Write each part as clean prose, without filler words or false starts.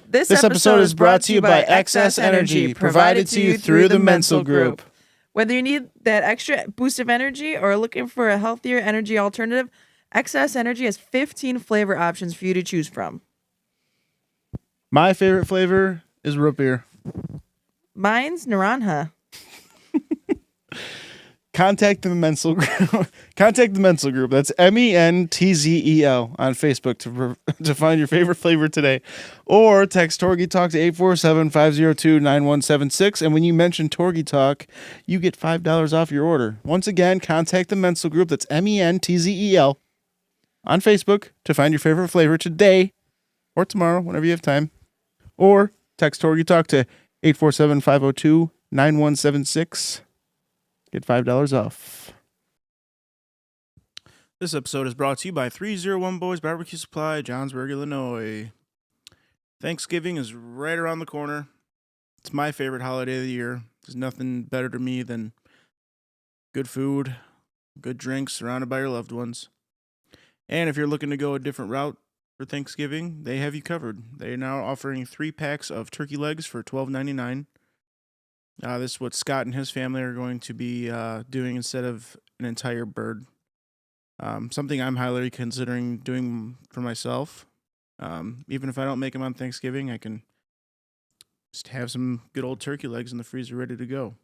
This episode is brought to you by Excess Energy, provided to you through the Mental Group. Whether you need that extra boost of energy or are looking for a healthier energy alternative, Excess Energy has 15 flavor options for you to choose from. My favorite flavor is root beer. Mine's Naranja. Contact the Mental Group. Contact the Mental Group. That's MENTZEL on Facebook to find your favorite flavor today, or text TorgyTalk to 847-502-9176. And when you mention TorgyTalk, you get $5 off your order. Once again, contact the Mental Group. That's MENTZEL on Facebook to find your favorite flavor today or tomorrow, whenever you have time, or text TorgyTalk to 847-502-9176. Get $5 off. This episode is brought to you by 301 Boys Barbecue Supply, Johnsburg, Illinois. Thanksgiving is right around the corner. It's my favorite holiday of the year. There's nothing better to me than good food, good drinks, surrounded by your loved ones. And if you're looking to go a different route for Thanksgiving, they have you covered. They are now offering 3 packs of turkey legs for $12.99. This is what Scott and his family are going to be doing instead of an entire bird. Something I'm highly considering doing for myself. Even if I don't make them on Thanksgiving, I can just have some good old turkey legs in the freezer ready to go.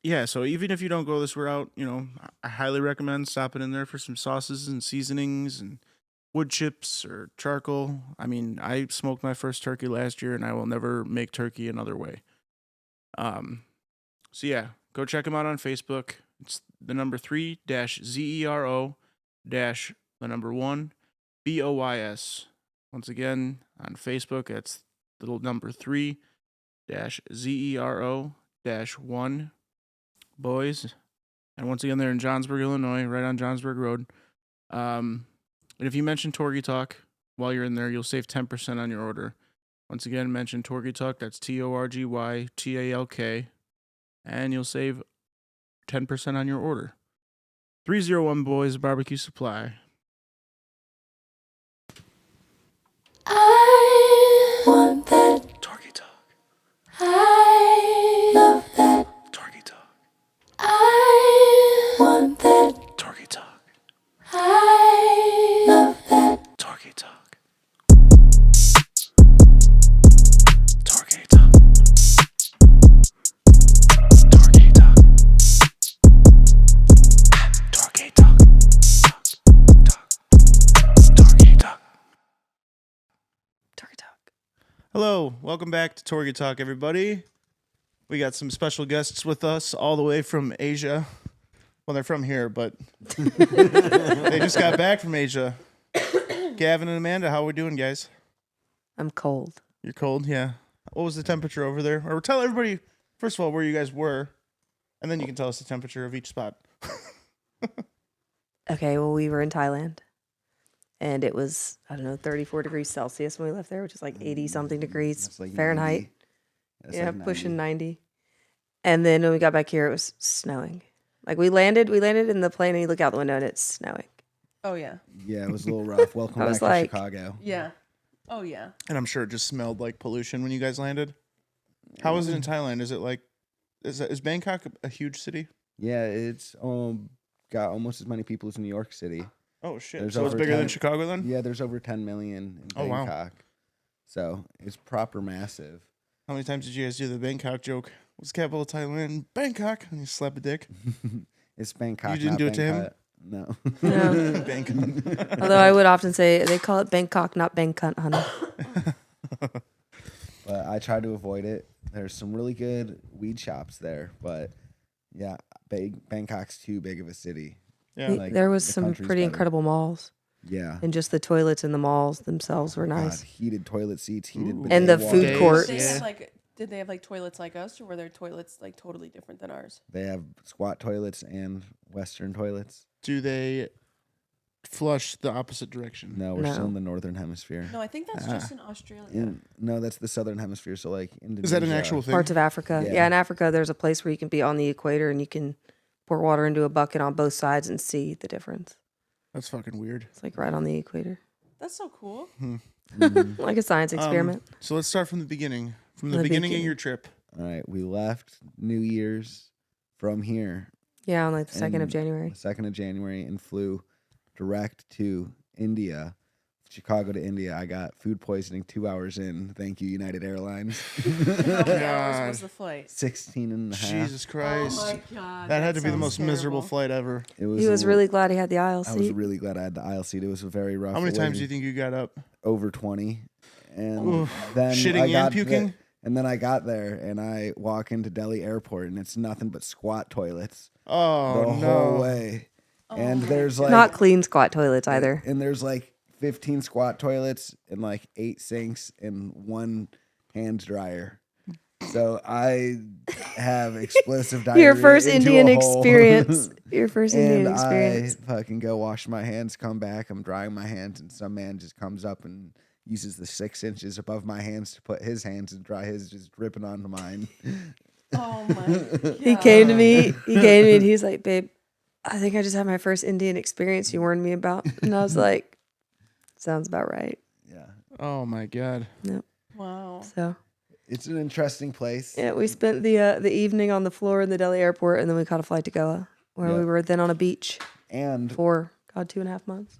Yeah, so even if you don't go this route, I highly recommend stopping in there for some sauces and seasonings and wood chips or charcoal. I mean, I smoked my first turkey last year, and I will never make turkey another way. So yeah, go check them out on Facebook. It's the number 3-ZERO-1 BOYS. Once again, on Facebook, that's little number 3-ZERO-1 boys. And once again, they're in Johnsburg, Illinois, right on Johnsburg Road. And if you mention Torgy Talk while you're in there, you'll save 10% on your order. Once again, mention Torgy Talk. That's TorgyTalk. And you'll save 10% on your order. 301 Boys Barbecue Supply. I want that Torgy Talk. I love that Torgy Talk. I want that Torgy Talk. I love that Torgy Talk. Torgy Talk. Torgy Talk. Torgy Talk. Torgy Talk. Turkey Talk. Hello, welcome back to Torgy Talk, everybody. We got some special guests with us all the way from Asia. Well, they're from here, but they just got back from Asia. Gavin and Amanda, how are we doing, guys? I'm cold. You're cold, yeah. What was the temperature over there? Or tell everybody, first of all, where you guys were, and then you can tell us the temperature of each spot. Okay, well, we were in Thailand, and it was, 34 degrees Celsius when we left there, which is like 80-something degrees That's like Fahrenheit. 90. Yeah, Like pushing 90. And then when we got back here, it was snowing. Like we landed in the plane, and you look out the window, and it's snowing. Oh, yeah. Yeah, it was a little rough. Welcome I back was to like- Chicago. Yeah. Oh, yeah. And I'm sure it just smelled like pollution when you guys landed. How was it in Thailand? Is it like, is Bangkok a huge city? Yeah, it's got almost as many people as New York City. Oh, shit. There's So it's over bigger 10 than Chicago then? Yeah, there's over 10 million in Oh, wow. Bangkok. So it's proper massive. How many times did you guys do the Bangkok joke? What's the capital of Thailand? Bangkok. And you slap a dick. It's Bangkok. You didn't not do it to him? Bangkok. No. No. Bangkok. Although I would often say they call it Bangkok, not Bangkok, honey. But I try to avoid it. There's some really good weed shops there, but yeah, Bangkok's too big of a city. Yeah. Like, There was the some country's pretty better. incredible malls, Yeah. and just the toilets in the malls themselves were nice. God, heated toilet seats, heated Ooh. And the bidet food walls. court. Did they have like toilets like us, or were their toilets like totally different than ours? They have squat toilets and Western toilets. Do they flush the opposite direction? No, we're No. still in the northern hemisphere. No, I think that's just in Australia. No, that's the southern hemisphere. So like Indonesia. Is that an actual thing? Parts of Africa. Yeah. Yeah, in Africa, there's a place where you can be on the equator and you can pour water into a bucket on both sides and see the difference. That's fucking weird. It's like right on the equator. That's so cool. Like a science experiment. So let's start from the beginning. From the The beginning of beginning. your trip. All right, we left New Year's from here, Yeah, on like the 2nd of and January. the 2nd of January, and flew direct to India, Chicago to India. I got food poisoning 2 hours in. Thank you, United Airlines. How many hours was the flight? 16 and a half. Jesus Christ. Oh my god. that had to be the sounds most miserable terrible. flight ever. It was He was really glad he had the aisle I was seat. really glad I had the aisle seat. It was a very rough. How many times do away. you think you got up? Over 20. And Oof. then Shitting I and got puking? and then I got there and I walk into Delhi airport and it's nothing but squat toilets Oh, the no. whole way. And there's like Not clean squat toilets either. And there's like 15 squat toilets and like 8 sinks and 1 hand dryer. So I have explosive diarrhea. Your first into Indian a hole. experience. Your first Indian And experience. I fucking go wash my hands, come back, I'm drying my hands, and some man just comes up and uses the 6 inches above my hands to put his hands and dry his, just dripping onto mine. Oh my god. He came to me. And he's like, "Babe, I think I just had my first Indian experience you warned me about." And I was like, "Sounds about right." Yeah. Oh, my God. Wow. So It's an interesting place. yeah, we spent the evening on the floor in the Delhi airport, and then we caught a flight to Goa, where we Yep. were then on a beach And for 2.5 months.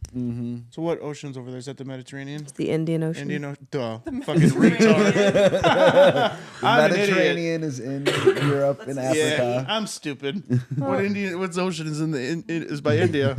So what ocean's over there? Is that the Mediterranean? It's the Indian Ocean. Indian Ocean? Duh. Fucking retard. the I'm an idiot. Mediterranean is in Europe and Yeah, Africa. I'm stupid. What ocean is is by India?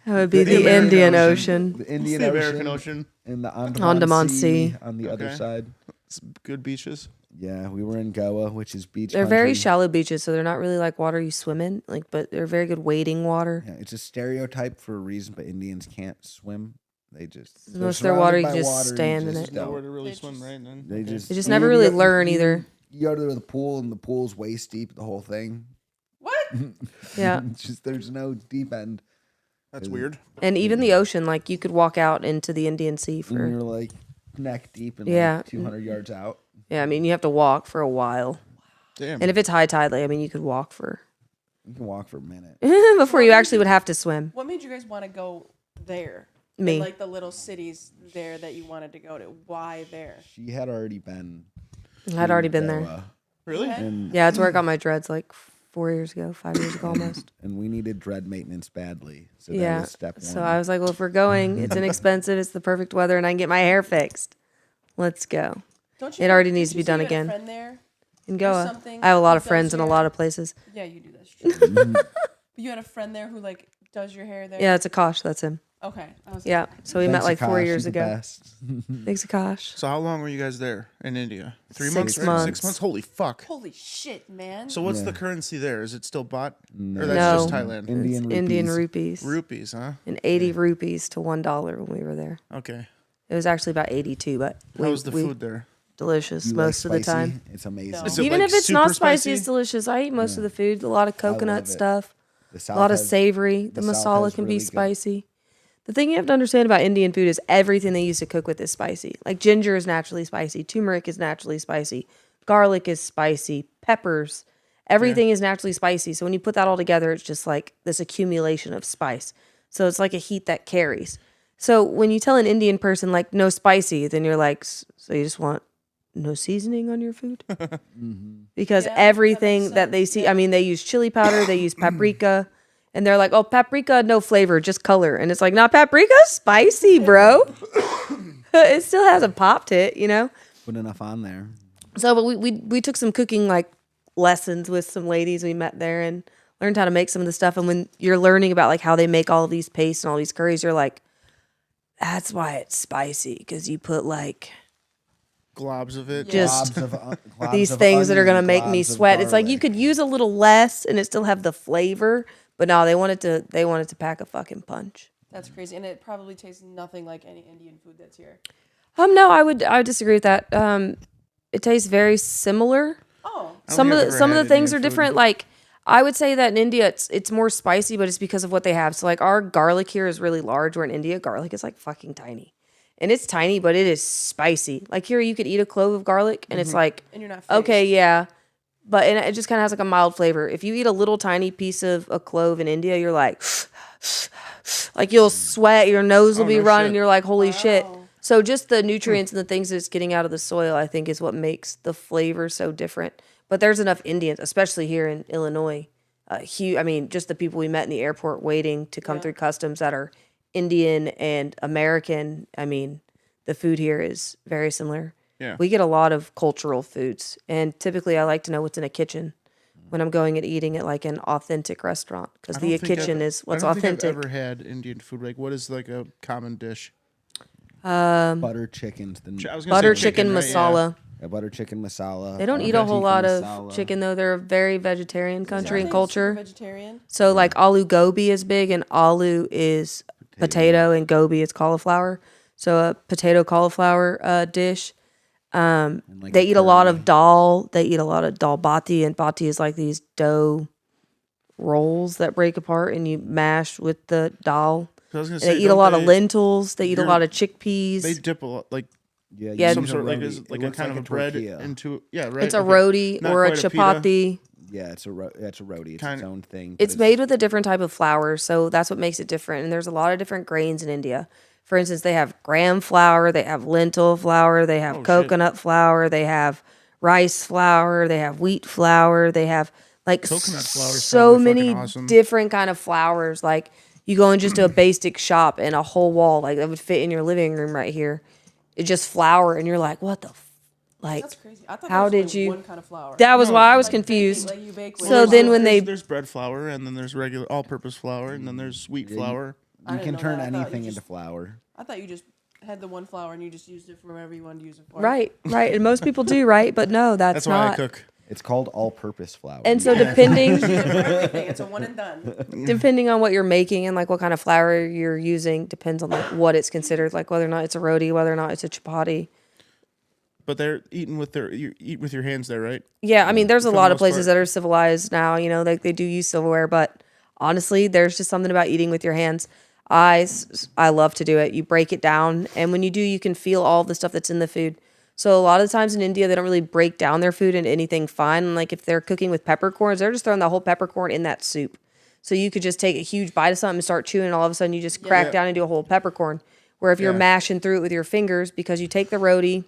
That would be The the American Indian Ocean. Ocean. The Indian The Ocean, American Ocean. and the Andaman Andaman Sea. Sea on the other Okay. side. It's good beaches. Yeah, we were in Goa, which is beach. They're very country. shallow beaches, so they're not really like water you swim in, like, but they're very good wading water. Yeah, it's a stereotype for a reason, but Indians can't swim. They just Unless they're they're water, surrounded you by just water, stand in just it. don't. Nowhere to really They swim, just- right? Then They just They just and never you really go- learn you- either. You go to the pool, and the pool's waist deep, the whole thing. What? Yeah. It's just there's no deep end, That's weird. And even the ocean, like you could walk out into the Indian Sea and for, you're like neck deep and Yeah. like 200 yards out. yeah, I mean, you have to walk for a while. Damn. And if it's high tide, like, I mean, you could walk for, You can walk for a minute. before you actually would have to swim. What made you guys want to go there? Me. In, like the little cities there that you wanted to go to. Why there? She had already been. I'd already been there. Goa, Really? and Yeah, it's where I got my dreads like 5 years ago almost. and we needed dread maintenance badly. So that Yeah. was step 1. So I was like, well, if we're going, it's inexpensive, it's the perfect weather, and I can get my hair fixed. Let's go. Don't It already didn't needs to you be say done you had a again. friend there? In Or Goa. something I have a lot who of friends does in a your- lot of places. Yeah, you do. That's true. But you had a friend there who like does your hair there. Yeah, it's Akash. That's him. Okay. I was Yeah. So we met like 4 years ago. Best. Thanks, Akash. So how long were you guys there in India? 3 6 months, right? 6 months. months? Holy fuck. Holy shit, man. So what's Yeah. the currency there? Is it still baht? No. Or that's No. just Thailand? Indian It's Indian rupees. rupees. Rupees, huh? And 80 rupees to $1 when we were there. Okay. It was actually about 82, but How was the food there? delicious You like most of the spicy? time. It's amazing. No. Is it, Even like, if it's not super spicy, it's spicy? delicious. I eat most of the food. A lot of coconut love it. stuff. The A South lot of has- savory. The the South masala has can really be good- spicy. The thing you have to understand about Indian food is everything they use to cook with is spicy. Like ginger is naturally spicy, turmeric is naturally spicy, garlic is spicy, peppers, everything is naturally spicy. So when you put that all together, it's just like this accumulation of spice. So it's like a heat that carries. So when you tell an Indian person like no spicy, then you're like, so you just want no seasoning on your food? Because Yeah, that everything makes that they sense, see, yeah. I mean, they use chili powder, they use paprika, and they're like, oh, paprika, no flavor, just color. And it's like, not paprika, spicy, bro. It still has a pop to it, you know? Put enough on there. So, but we took some cooking like lessons with some ladies we met there and learned how to make some of the stuff. And when you're learning about like how they make all these pastes and all these curries, you're like, that's why it's spicy, because you put like Globs of it. Just Globs these of things that are onion, gonna make me globs of sweat. It's like you garlic. could use a little less and it still have the flavor, but no, they wanted to pack a fucking punch. That's crazy, and it probably tastes nothing like any Indian food that's here. No, I would disagree with that. It tastes very similar. Oh, I don't Some think of I've the ever some of had the things Indian are food. different. Like I would say that in India it's more spicy, but it's because of what they have. So like our garlic here is really large, where in India garlic is like fucking tiny. And it's tiny, but it is spicy. Like here you could eat a clove of garlic and it's like, and you're not okay, phased. yeah. But and it just kind of has like a mild flavor. If you eat a little tiny piece of a clove in India, you're like, like you'll sweat, your nose will be no running, shit. you're like, holy shit. Wow. So just the nutrients and the things that's getting out of the soil, I think, is what makes the flavor so different. But there's enough Indians, especially here in Illinois. I mean, just the people we met in the airport waiting to come through customs that are Indian and American. I mean, the food here is very similar. Yeah. We get a lot of cultural foods, and typically I like to know what's in a kitchen when I'm going and eating at like an authentic restaurant, because the kitchen is what's authentic. I've ever had Indian food. Like, what is like a common dish? Butter chicken's the I was gonna Butter say chicken right? masala. yeah, butter chicken masala. They don't eat a whole lot of chicken though. They're a very vegetarian country and culture. Vegetarian. So like aloo gobi is big, and aloo is potato and gobi is cauliflower. So a potato cauliflower dish. like They a eat a lot curry. of dal. They eat a lot of dal bati, and bati is like these dough rolls that break apart and you mash with the dal. I was gonna And they say, eat a don't lot of they- lentils. They eat a you're- lot of chickpeas. They dip a lot, like Yeah, Yeah, you some use a sort of like roti. is It like a looks kind like of a bread tortilla. into right. it's a okay. roti Not or a quite pita. chapati. Yeah, it's a roti. It's Kind its of- own thing. It's made with a different type of flour, so that's what makes it different. And there's a lot of different grains in India. For instance, they have gram flour, they have lentil flour, they have shit. coconut flour, they have rice flour, they have wheat flour, they have like Coconut flour is so probably fucking many awesome. different kind of flours. Like you go in just to a basic shop and a whole wall like that would fit in your living room right here. It's just flour, and you're like, what the like? That's crazy. I thought How there was did only you- one kind of flour. That was No, why I was Like baking- confused. like you bake with. So then when they there's bread flour, and then there's regular all-purpose flour, and then there's wheat flour. I You didn't can know turn that. I thought you anything just- into flour. I thought you just had the one flour and you just used it for whatever you wanted to use it for. right, and most people do, right? But no, That's why not. I cook. It's called all-purpose flour. And so Use depending it for everything. It's a one and done. depending on what you're making and like what kind of flour you're using depends on like what it's considered, like whether or not it's a roti, whether or not it's a chapati. But they're eating with you eat with your hands there, right? Yeah, I mean, there's a For the lot of most places part. that are civilized now, you know, like they do use silverware, but honestly, there's just something about eating with your hands. I love to do it. You break it down, and when you do, you can feel all the stuff that's in the food. So a lot of the times in India, they don't really break down their food into anything fine. And like if they're cooking with peppercorns, they're just throwing the whole peppercorn in that soup. So you could just take a huge bite of something and start chewing, and all of a sudden you just crack down into a whole peppercorn. Where if you're Yeah. mashing through it with your fingers, because you take the roti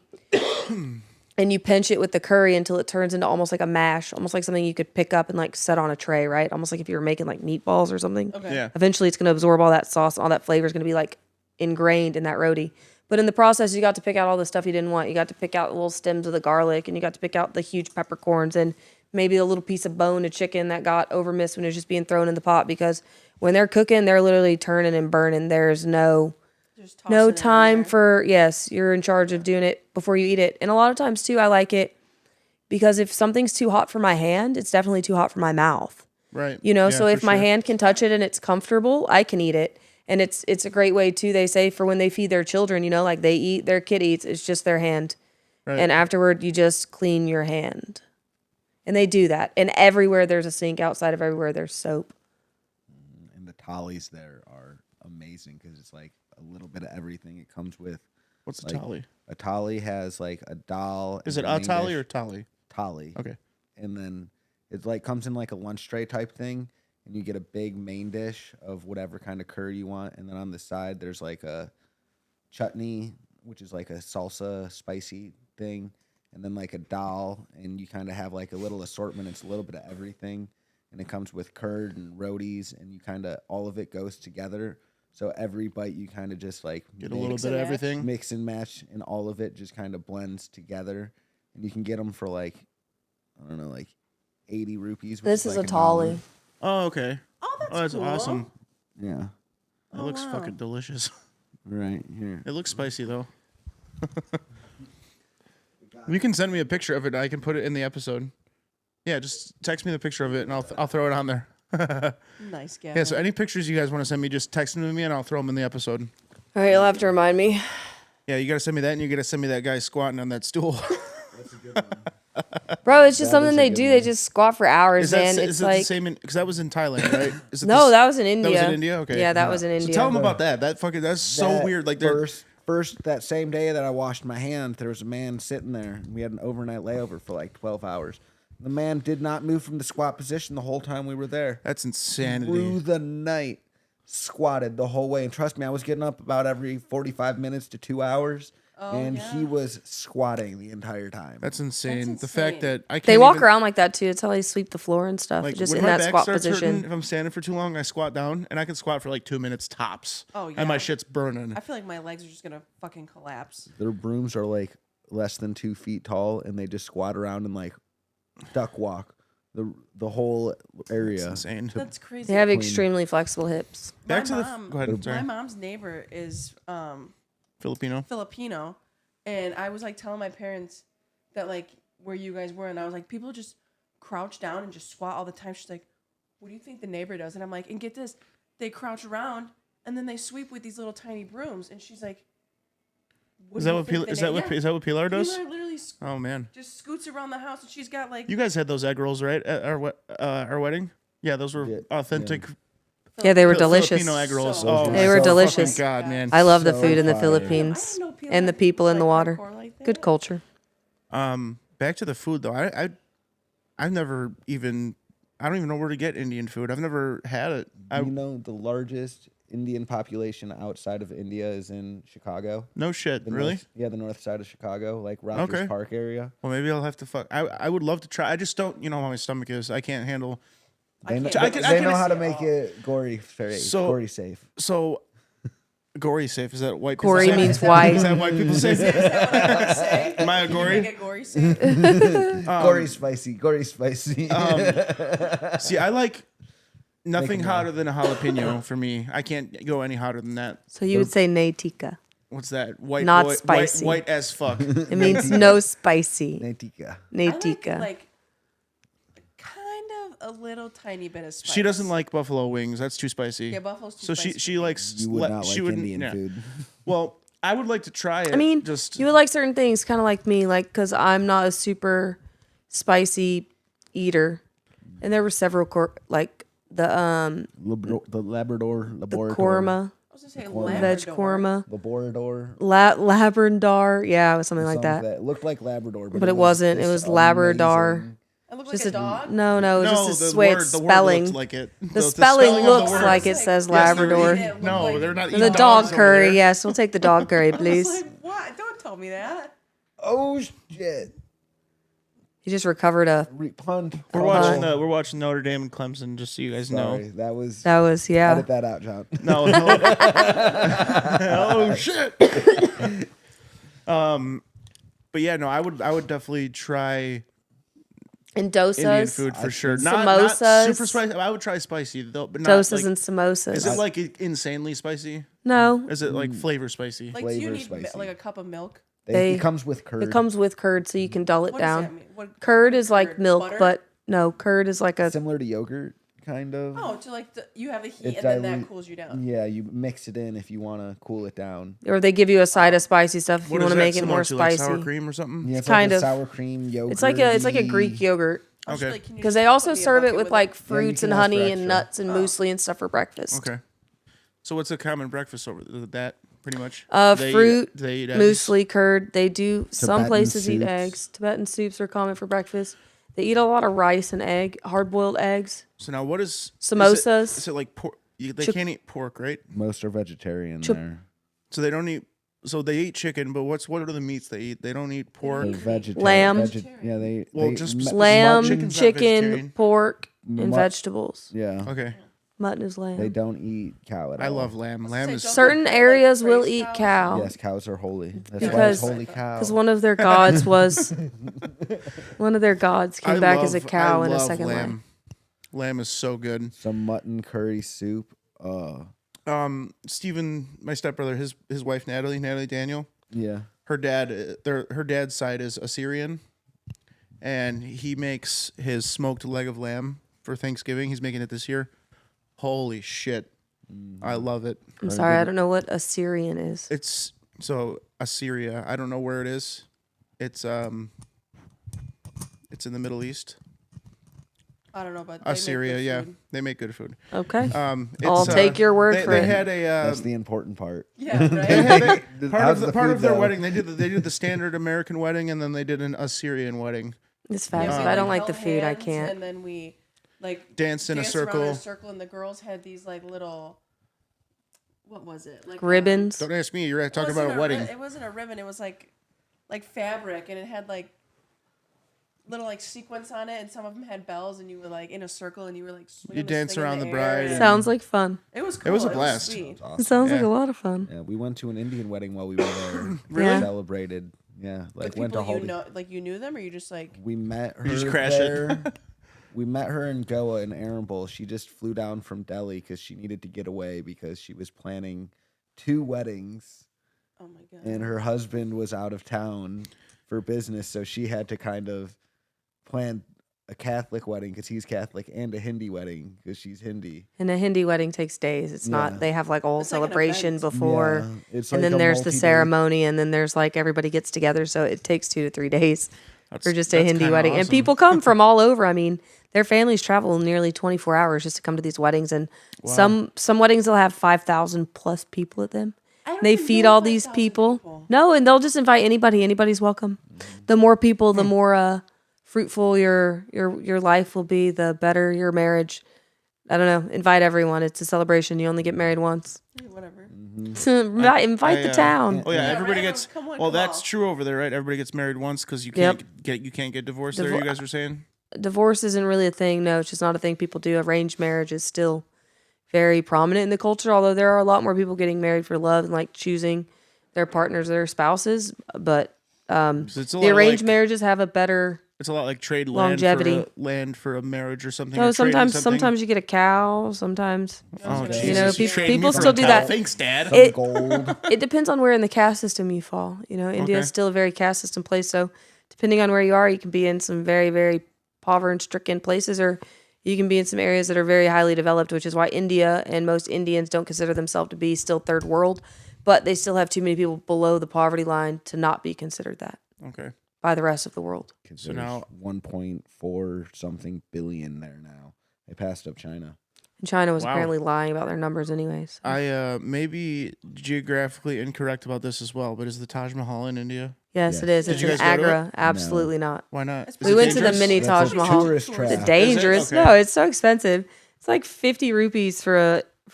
and you pinch it with the curry until it turns into almost like a mash, almost like something you could pick up and like set on a tray, right? Almost like if you were making like meatballs or something. Okay. Yeah. Eventually it's going to absorb all that sauce, all that flavor is going to be like ingrained in that roti. But in the process, you got to pick out all the stuff you didn't want. You got to pick out the little stems of the garlic, and you got to pick out the huge peppercorns and maybe a little piece of bone of chicken that got overmissed when it was just being thrown in the pot, because when they're cooking, they're literally turning and burning. There's no Just tossing it in time there. for, yes, you're in charge of doing it before you eat it. And a lot of times too, I like it because if something's too hot for my hand, it's definitely too hot for my mouth. Right. You know, Yeah, so for if my sure. hand can touch it and it's comfortable, I can eat it. And it's a great way too, they say, for when they feed their children, you know, like they eat, their kid eats, it's just their hand. Right. And afterward, you just clean your hand. And they do that. And everywhere there's a sink, outside of everywhere there's soap. And the tallies there are amazing because it's like a little bit of everything. It comes with What's a like, tali? a tali has like a dal. Is and it the a main tali dish- or tali? tali? Okay. And then it like comes in like a lunch tray type thing, and you get a big main dish of whatever kind of curry you want, and then on the side there's like a chutney, which is like a salsa spicy thing, and then like a dal, and you kind of have like a little assortment. It's a little bit of everything, and it comes with curd and rotis, and you kind of all of it goes together. So every bite you kind of just like Get a little mix- bit of and match. everything. mix and match, and all of it just kind of blends together, and you can get them for like, I don't know, like 80 rupees. Which This is like a $1. tali. Oh, okay. Oh, that's, Oh, that's cool. awesome. Yeah, It looks fucking delicious. right here. It looks spicy though. You can send me a picture of it. I can put it in the episode. Yeah, just text me the picture of it, and I'll throw it on there. Nice, Gavin. Yeah. So any pictures you guys want to send me, just text them to me, and I'll throw them in the episode. All right, you'll have to remind me. Yeah, you gotta send me that, and you gotta send me that guy squatting on that stool. Bro, it's just That something is a they good do. one. They just squat for hours, Is that man. is It's it like the same? Because that was in Thailand, right? Is it no, the, that was in India. That was in India. Okay. Yeah, that was in So India. tell them about that. That's so That weird. Like they're first that same day that I washed my hands, there was a man sitting there. We had an overnight layover for like 12 hours. The man did not move from the squat position the whole time we were there. that's insanity. Through the night. squatted the whole way. And trust me, I was getting up about every 45 minutes to 2 hours. And he was squatting the entire time. That's insane. That's The fact insane. that I can't They walk even, around like that too. It's how they sweep the floor and stuff. like Just when in my that back squat starts position. hurting, if I'm standing for too long, I squat down, and I can squat for like 2 minutes tops. Oh, yeah. And my shit's burning. I feel like my legs are just gonna fucking collapse. Their brooms are like less than 2 feet tall, and they just squat around and like duck walk the whole area. That's insane. That's crazy. They have extremely flexible hips. Back to My the. mom- Go ahead. Sorry. My mom's neighbor is Filipino. Filipino, and I was like telling my parents that like where you guys were, and I was like, people just crouch down and just squat all the time. She's like, what do you think the neighbor does? And I'm like, and get this, they crouch around and then they sweep with these little tiny brooms. And she's like, Is that what Pilar does? Pilar literally Oh man, just scoots around the house, and she's got like you guys had those egg rolls right at our wedding? Yeah, those were Yeah, authentic. Yeah, they were delicious. Filipino egg rolls. So Oh, good. They were so delicious. fucking God, man. I love the So food in the fire. I Philippines didn't know Pilar and the was, people in the like, water. hardcore like that. Good culture. Back to the food though. I've never even. I don't even know where to get Indian food. I've never had it. You know, the largest Indian population outside of India is in Chicago. No shit. The Really? the north side of Chicago, like Rogers Okay. Park area. Well, maybe I'll have to fuck. I would love to try. I just don't. You know how my stomach is. I can't handle. They, know, can't- they know can- how to make it gory safe. So, gory safe. Is that white? people Gory say? means white. Is that white people say? Is that what I would say? Am I a gory? Make it gory safe. Gory spicy. Gory spicy. See, I like nothing them hotter than a jalapeno for me. I can't go any hotter than that. So you would say nay tikka. What's that? White Not boy, spicy. White as fuck. It means no spicy. Netika. Nay I like, tikka. like kind of a little tiny bit of spice. She doesn't like buffalo wings. That's too spicy. Yeah, buffalo's too So spicy. she likes. You would not she like wouldn't- Indian yeah. food. Well, I would like to try it. I mean, just you would like certain things, kind of like me, like because I'm not a super spicy eater, and there were several like the Labrador. korma, I was gonna say veg korma, Labrador. labrador, yeah, it was something like that. It looked like Labrador, But it wasn't. It this was Labrador. amazing- It looked Just like a dog. No, it was no, just the the way word, it's the word spelling. looks like it. The spelling of the looks word. like it says Yes, they're Labrador. eating- No, they're not eating The dog dogs over curry, there. yes, we'll take the dog curry, I was please. like, what? Don't tell me that. Oh shit! He just recovered a. Punt. We're watching Notre Dame and Clemson, just so you guys Sorry, know. that was. That was Edit that out, John. No. Oh shit. But yeah, no, I would definitely try And dosas. Indian food for sure. Not Samosas. super spicy. I would try spicy though, but not Dosas like, and samosas. Is it like insanely spicy? No, Is it like flavor spicy? Like, do you Flavor need spicy. like a cup of milk? It comes with curd. it comes with curd, so you can dull it What does that down. mean? What, Curd is like curd? milk, Butter? but no, curd is like a. similar to yogurt, kind of. Oh, to like you have the heat It and then that dilute- cools you down. Yeah, you mix it in if you want to cool it down. Or they give you a side of spicy stuff if What you is want to that make it similar more to, like, spicy. sour cream or something? Yeah, it's kind like of- a sour cream yogurt. It's like a Greek yogurt Okay. Like, can you because just they also put me a serve it bucket with like fruits can and ask for honey and extra. nuts and muesli and stuff for breakfast. Okay. So what's a common breakfast over that? Pretty much. Fruit, They eat eggs? muesli, curd. They do. Some Tibetan places eat soups. eggs. Tibetan soups are common for breakfast. They eat a lot of rice and egg, hard boiled eggs. So now what is Samosas. Is it like pork? They Chip- can't eat pork, right? Most are vegetarian Chip- there. So they don't eat. So they eat chicken, but what are the meats they eat? They don't eat pork. They're vegetarian. Lamb. Yeah, they. Well, they just ma- Lamb, chicken's not chicken, vegetarian. pork, and Mut- vegetables. Yeah. Okay. Mutton is lamb. They don't eat cow at all. I love lamb. Lamb is. Don't Certain they put, areas like, will praise eat cows? cow Yes, cows are holy. That's why Because- it's holy cow. because one of their gods was one of their gods came back as a cow I in a love second lamb. life. Lamb is so good. Some mutton curry soup. Steven, my stepbrother, his wife Natalie Daniel. Yeah. Her dad's side is Assyrian, and he makes his smoked leg of lamb for Thanksgiving. He's making it this year. Holy shit, I love it. I'm sorry, I don't know what Assyrian is. It's so Assyria. I don't know where it is. It's in the Middle East. I don't know, but they make Assyria, good yeah, food. they make good food. Okay. It's, I'll take your word for they it. Had a That's the important part. Yeah, they right. had a, part How's of the part food, of their though? wedding. They did the standard American wedding, and then they did an Assyrian wedding. It's fast. We, If I don't like held the food, I hands, can't. And then we like Danced in a danced around circle. in a circle, and the girls had these like little what was it? Like Ribbons. Don't ask me. You're it talking wasn't about a wedding. It wasn't a ribbon. It was like fabric, and it had like little like sequence on it, and some of them had bells, and you were like in a circle, and you were like swinging You this dance thing in around the air, bride. and Sounds like fun. It was cool. It was a blast. sweet. It sounds like Yeah. a lot of fun. Yeah, we went to an Indian wedding while we were there. Really? Celebrated. Yeah, like With went to people Haldi. like you knew them, or you just like We met her You just crash it. there. We met her in Goa in Arambol. She just flew down from Delhi because she needed to get away because she was planning 2 weddings oh my god. and her husband was out of town for business, so she had to kind of plan a Catholic wedding because he's Catholic and a Hindi wedding because she's Hindi. And a Hindi wedding takes days. It's Yeah. not, they have like a whole It's like an celebration event. before. Yeah, it's And like then a there's the multi-day- ceremony, and then there's like everybody gets together. So it takes 2 to 3 days for just a that's Hindi kinda wedding. And awesome. people come from all over. I mean, their families travel nearly 24 hours just to come to these weddings. And some weddings will have 5,000 plus people at them. I don't They even feed know all these 5,000 people. No, and they'll just invite anybody. Anybody's welcome. The more people, the more fruitful your life will be, the better your marriage. I don't know. Invite everyone. It's a celebration. You only get married once. Whatever. Invite the town. Oh yeah, Yeah, everybody right, gets. come on, Well, come that's on. true over there, right? Everybody gets married once because you Yep. can't get divorced. There, you guys were saying. Divorce isn't really a thing. No, it's just not a thing people do. Arranged marriage is still very prominent in the culture, although there are a lot more people getting married for love and like choosing their partners, their spouses. But So it's a the lot arranged like, marriages have a better. It's a lot like trade longevity. land for a marriage or something. No, or trading something. sometimes you get a cow. Sometimes Oh, You know, Jesus, pe- trading people me for still a do cow. that. Thanks, Dad. Some gold. it depends on where in the caste system you fall. You know, India is Okay. still a very caste system place. So depending on where you are, you can be in some very, very poverty-stricken places, or you can be in some areas that are very highly developed, which is why India and most Indians don't consider themselves to be still third world, but they still have too many people below the poverty line to not be considered that Okay. by the rest of the world. So now- 1.4 something billion there now. They passed up China. And China was Wow. apparently lying about their numbers anyways. I may be geographically incorrect about this as well, but is the Taj Mahal in India? Yes, it is. Did It's you in guys go to it? Agra. Absolutely not. Why not? Is We it went to the dangerous? mini That's Taj a Mahal. tourist Is trap. It's dangerous. Okay. No, it's so expensive. It's like 50 rupees for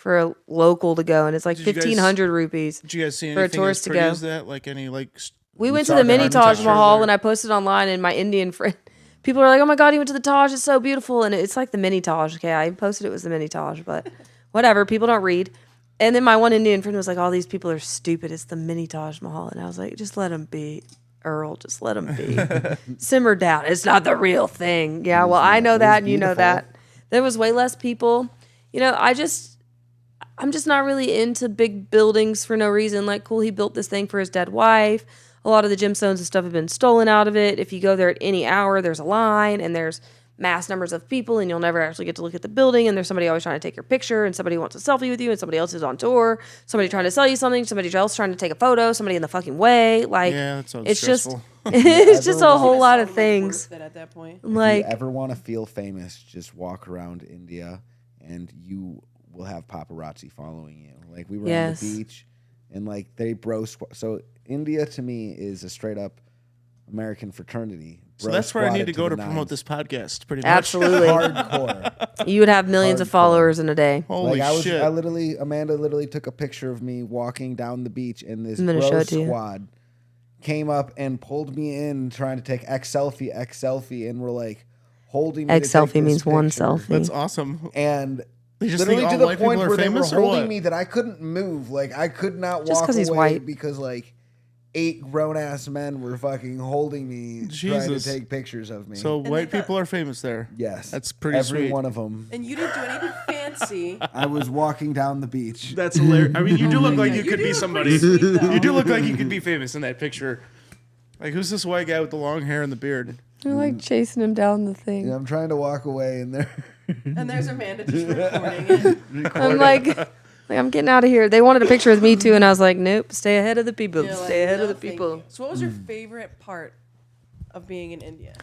a local to go, and it's like Did you guys- 1,500 rupees. Did you guys see For a anything tourist as to pretty go. as that? Like any like? We went to saw the the mini Taj architecture Mahal, there. and I posted online, and my Indian friend, people are like, "Oh my god, you went to the Taj? It's so beautiful." And it's like the mini Taj. Okay, I posted it was the mini Taj, but whatever. People don't read. And then my one Indian friend was like, "All these people are stupid. It's the mini Taj Mahal." And I was like, "Just let them be, Earl. Just let them be. Simmer down. It's not the real thing." Yeah, well, I know It was that, and you know beautiful. that. There was way less people. You know, I'm just not really into big buildings for no reason. Like, cool, he built this thing for his dead wife. A lot of the gemstones and stuff have been stolen out of it. If you go there at any hour, there's a line and there's mass numbers of people, and you'll never actually get to look at the building. And there's somebody always trying to take your picture, and somebody wants a selfie with you, and somebody else is on tour, somebody trying to sell you something, somebody else trying to take a photo, somebody in the fucking way. Like, Yeah, that sounds it's just, stressful. it's just a Ever whole lot of It's things. worth it at that point. Like, If you ever want to feel famous, just walk around India and you will have paparazzi following you. Like we were Yes. on the beach and like they so India to me is a straight up American fraternity. So Bro that's where I need to squatted go the to promote nines. this podcast. Pretty much. absolutely. Hardcore. You would have millions of Hardcore. followers in a day. Holy shit! Amanda literally took a picture of me walking down the beach and this I'm gonna show bro it to you. squad came up and pulled me in trying to take X selfie and were like holding me. X to take selfie this means one picture. selfie. That's awesome. And They just literally think to all the white people point are where they were famous, or what? holding me that I couldn't move. Like I could not Just walk 'cause away he's white. because like 8 grown ass men were fucking holding me trying to Jesus. take pictures of me. So white they thought- people are famous there. yes, That's pretty every sweet. one of them. And you didn't do anything fancy. I was walking down the beach. That's hilarious. I mean, you do look like you You could do be look somebody. pretty sweet, though. You do look like you could be famous in that picture. Like, who's this white guy with the long hair and the beard? You're like chasing him down the thing. Yeah, I'm trying to walk away and there. And there's Amanda just recording it. I'm like, I'm getting out of here. They wanted a picture with me too, and I was like, nope, stay ahead of the people. You're Stay like, ahead "No, of the thank people. you." So what was your favorite part of being in India?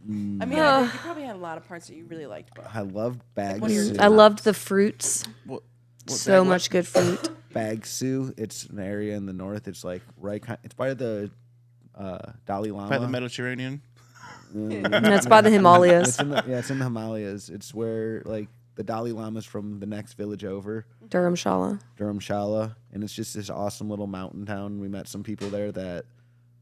I mean, I think you probably had a lot of parts that you really liked, but I loved bag What are your- sue. I loved the fruits. What So bag- much good fruit. Bag Sue. It's an area in the north. It's like it's by the Dalai Lama. By the Mediterranean. That's by the Himalayas. It's in the Himalayas. It's where like the Dalai Lama's from the next village over, Dharamshala. Dharamshala, and it's just this awesome little mountain town. We met some people there that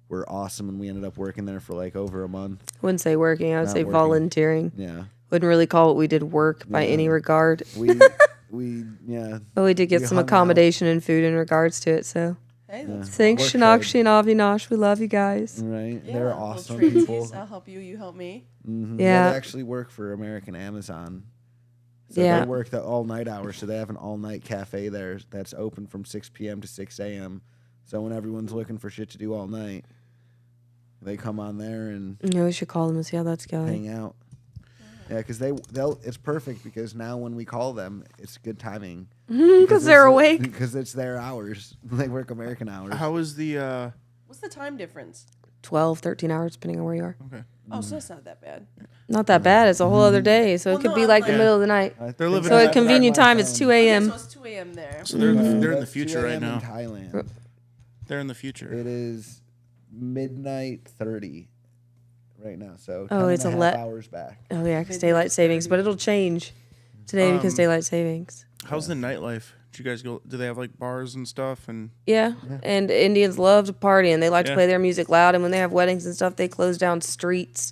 were awesome, and we ended up working there for like over a month. I wouldn't say working. I would Not say working. volunteering. Yeah, Wouldn't really call what we did work by any regard. we yeah. But we did get We some hung out. accommodation and food in regards to it. So Hey, Yeah. that's thanks, Work Shinakshi and Avinash. We love you guys. Right, yeah, they're little awesome treaties. people. I'll help you. You help me. Yeah. They actually work for American Amazon. So Yeah. they work the all-night hours, so they have an all-night cafe there that's open from 6 p.m. to 6 a.m. So when everyone's looking for shit to do all night, they come on there and Yeah, we should call them and see how that's going. hang out. Yeah, because they'll. It's perfect because now when we call them, it's good timing. Because they're awake. Because it's their hours. They work American hours. How is the? What's the time difference? 12, 13 hours, depending on where you are. Okay. Oh, so that's not that bad. Not that bad. It's a whole other day. So Well, it could no, be I'm like the like- middle of the night. I They're think living So in at that convenient time, it's 2 Okay, a.m. so it's 2 a.m. there. So they're in the That's 2 future right a.m. now. in Thailand. They're in the future. It is midnight 30 right now. So Oh, 10 it's and a a half le- hours back. Oh, yeah, because daylight savings. But it'll change today because daylight savings. How's the nightlife? Did you guys go? Do they have like bars and stuff? And Yeah. And Indians love to party and they like to Yeah. play their music loud. And when they have weddings and stuff, they close down streets.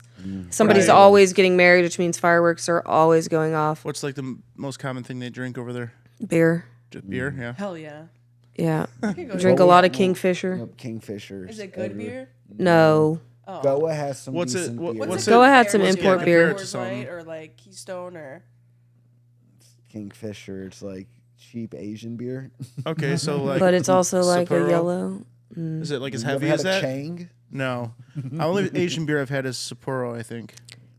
Somebody's Right. always getting married, which means fireworks are always going off. what's like the most common thing they drink over there? Beer. Just beer? Yeah. Hell yeah. Yeah. I could go to- Drink a lot of Kingfisher. Yep, Kingfishers. Is it good beer? No. Oh. Goa has some What's it- decent what- beer. what's Goa it- had some What's it import like beer. to Coors some- Light or like Keystone or Kingfisher. It's like cheap Asian beer. Okay, so like, But it's also like a Sapporo? yellow. is it like as You ever heavy had as a that? Chang? No. The only Asian beer I've had is Sapporo, I think.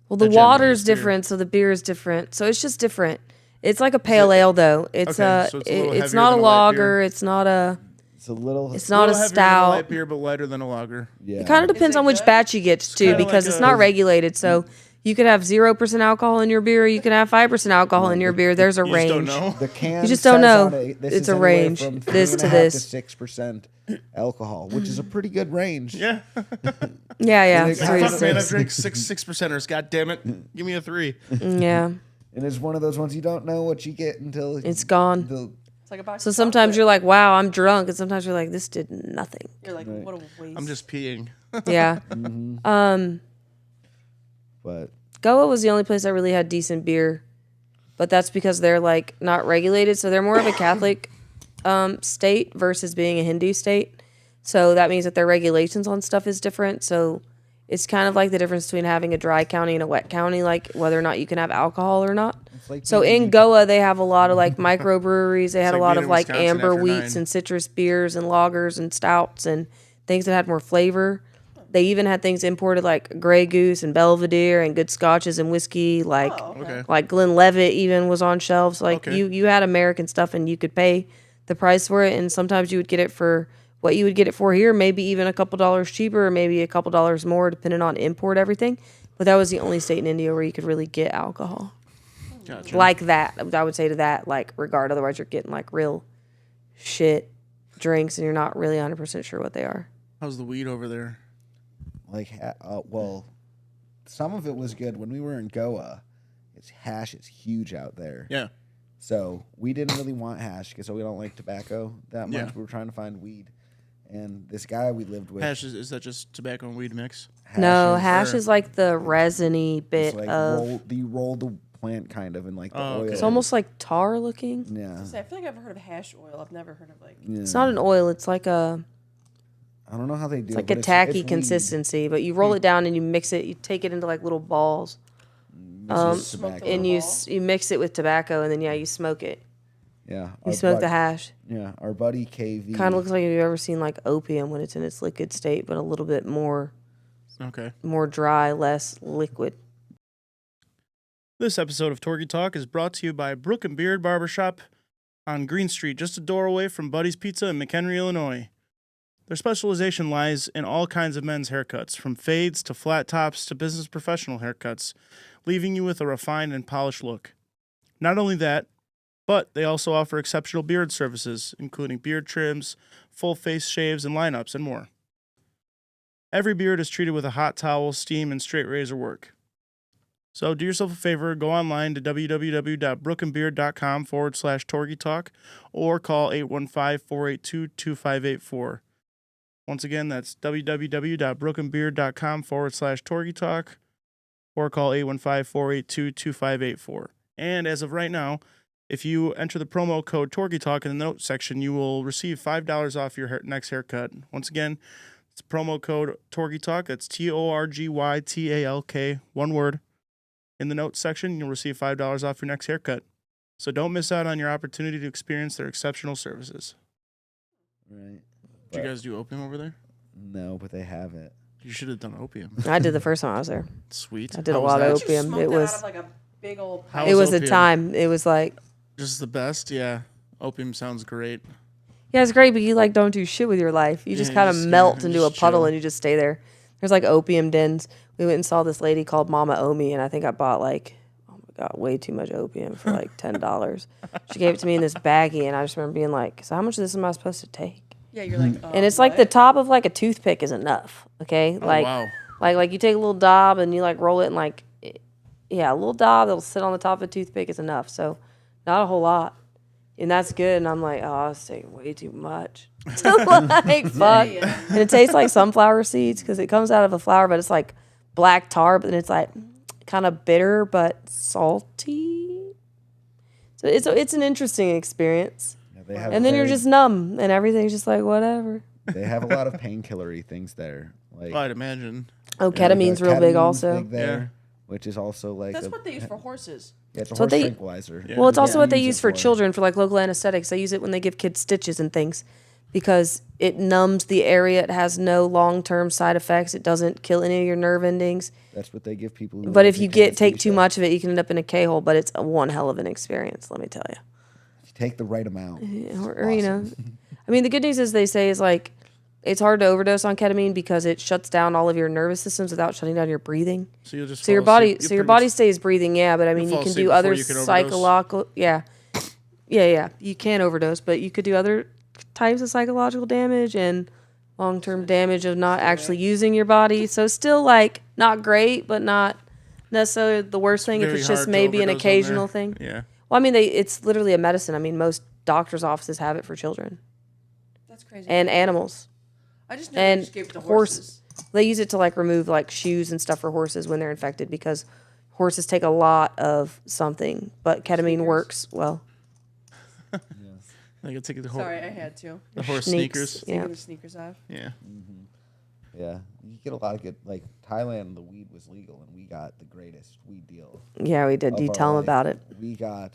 Well, the That water's Japanese beer. different, so the beer is different. So it's just different. It's like a pale ale, though. It's Okay, so it's a little it's heavier not a than a light lager. beer. It's not a. It's a little. It's not a little heavier than stout. light beer, but lighter than a lager. Yeah. It kind of depends it on which good? batch you get too, kinda because like it's a- not regulated. So you could have 0% alcohol in your beer. Or you can have 5% alcohol in your beer. There's a You just don't range. know. The can You just don't says know. on it, this It's is a anywhere range. from This to 3.5 this. 6% alcohol, which is a pretty good range. Yeah. Yeah. Like, Three Fuck, to man, I six. drink six percenters. God damn it. Give me a 3. Yeah. And it's one of those ones you don't know what you get until It's gone. it's like a box. So of sometimes chocolate. you're like, wow, I'm drunk. And sometimes you're like, this did nothing. You're like, what a waste. I'm just peeing. Yeah. But Goa was the only place that really had decent beer, but that's because they're like not regulated, so they're more of a Catholic state versus being a Hindu state. So that means that their regulations on stuff is different. So it's kind of like the difference between having a dry county and a wet county, like whether or not you can have alcohol or not. like So being in Goa, they have a lot of like microbreweries. They had a like lot being of in like Wisconsin amber after wheats 9. and citrus beers and lagers and stouts and things that had more flavor. They even had things imported like Grey Goose and Belvedere and good scotches and whiskey. Like Oh, Okay. like Glenlivet even was on shelves. Like Okay. you had American stuff and you could pay the price for it. And sometimes you would get it for what you would get it for here, maybe even a couple dollars cheaper or maybe a couple dollars more depending on import everything. But that was the only state in India where you could really get alcohol. Gotcha. Like that. I would say to that like regard. Otherwise you're getting like real shit drinks and you're not really 100% sure what they are. How's the weed over there? like, well, some of it was good when we were in Goa. Hash is huge out there. Yeah. So we didn't really want hash because we don't like tobacco that much. Yeah. We were trying to find weed, and this guy we lived with. Hash, is that just tobacco and weed mix? No, is- hash is like the resiny it's bit like of. you roll the plant kind of in like the Oh, okay. oil. It's almost like tar looking. yeah. I feel like I've heard of hash oil. I've never heard of like. yeah. It's not an oil. It's like a. I don't know how they do. It's it, like but a tacky it's weed. consistency, but you roll it down and you mix it. You take it into like little balls, It's Smoke tobacco. the and little you ball? you mix it with tobacco, and then you smoke it. Yeah. You our smoke the bud- hash. Yeah, our buddy KV. Kind of looks like if you've ever seen like opium when it's in its liquid state, but a little bit more Okay. dry, less liquid. This episode of Torgy Talk is brought to you by Brook and Beard Barbershop on Green Street, just a door away from Buddy's Pizza in McHenry, Illinois. Their specialization lies in all kinds of men's haircuts, from fades to flat tops to business professional haircuts, leaving you with a refined and polished look. Not only that, but they also offer exceptional beard services, including beard trims, full face shaves and lineups, and more. Every beard is treated with a hot towel, steam, and straight razor work. So do yourself a favor, go online to www.brookandbeard.com/TorgyTalk or call 815-482-2584. Once again, that's www.brookandbeard.com/TorgyTalk or call 815-482-2584. And as of right now, if you enter the promo code TorgyTalk in the note section, you will receive $5 off your next haircut. Once again, it's promo code TorgyTalk. That's TorgyTalk, one word. In the notes section, you'll receive $5 off your next haircut. So don't miss out on your opportunity to experience their exceptional services. Right. Did you guys do opium over there? No, but they have it. You should have done opium. I did the first time I was there. Sweet. I did a How was lot of that? opium. Smoked It that was out of like a big old How it was a opium? time. It was like Just the best? Yeah. Opium sounds great. yeah, it's great, but you like don't do shit with your life. You just Yeah, kind of just- melt yeah, into a just puddle chill. and you just stay there. There's like opium dens. We went and saw this lady called Mama Omi, and I think I bought like, oh my god, way too much opium for like $10. She gave it to me in this baggie, and I just remember being like, "So how much of this am I supposed to take?" Yeah, you're like, And it's like the top of like a toothpick is enough. Okay, Oh, like wow. like you take a little daub and you like roll it and like, yeah, a little daub that'll sit on the top of a toothpick is enough. So not a whole lot. And that's good. And I'm like, oh, I was taking way too much. Like, fuck. And it tastes like sunflower seeds because it comes out of a flower, but it's like black tar, but then it's like kind of bitter but salty. So it's an interesting experience. Yeah, they have And then you're very- just numb and everything's just like, whatever. They have a lot of painkillery things there. Like I'd imagine. Oh, ketamine's real big also. big there, Yeah. which is also like That's what they use for horses. Yeah, it's a That's what horse they- tranquilizer. Yeah. Well, it's also Yeah. what they Use use it for for. children for like local anesthetics. They use it when they give kids stitches and things because it numbs the area. It has no long-term side effects. It doesn't kill any of your nerve endings. That's what they give people. Who But have if you big take too anesthesia. much of it, you can end up in a K-hole. But it's one hell of an experience, let me tell you. If you take the right amount. Or you know, I mean, the good news is they say is like it's hard to overdose on ketamine because it shuts down all of your nervous systems without shutting down your breathing. So you'll just So your fall asleep. body, You'll so your pretty body much- stays breathing, yeah. But I mean, you fall can asleep do before other you can overdose. psychological, yeah. You can overdose, but you could do other types of psychological damage and long-term damage of not actually using your body. So still like not great, but not necessarily the worst thing if Very it's hard just to maybe an overdose on there. occasional thing. Yeah. Well, I mean, it's literally a medicine. I mean, most doctors' offices have it for children That's crazy. and animals. I just never and just gave it to horses. horses. They use it to like remove like shoes and stuff for horses when they're infected because horses take a lot of something, but ketamine Sneakers. works well. I could take the Sorry, I had to. horse Sneaks, sneakers. yeah. Taking the sneakers off. Yeah. Yeah, you get a lot of good. Like Thailand, the weed was legal, and we got the greatest weed deal. Yeah, we did. of You our tell them life. about it. We got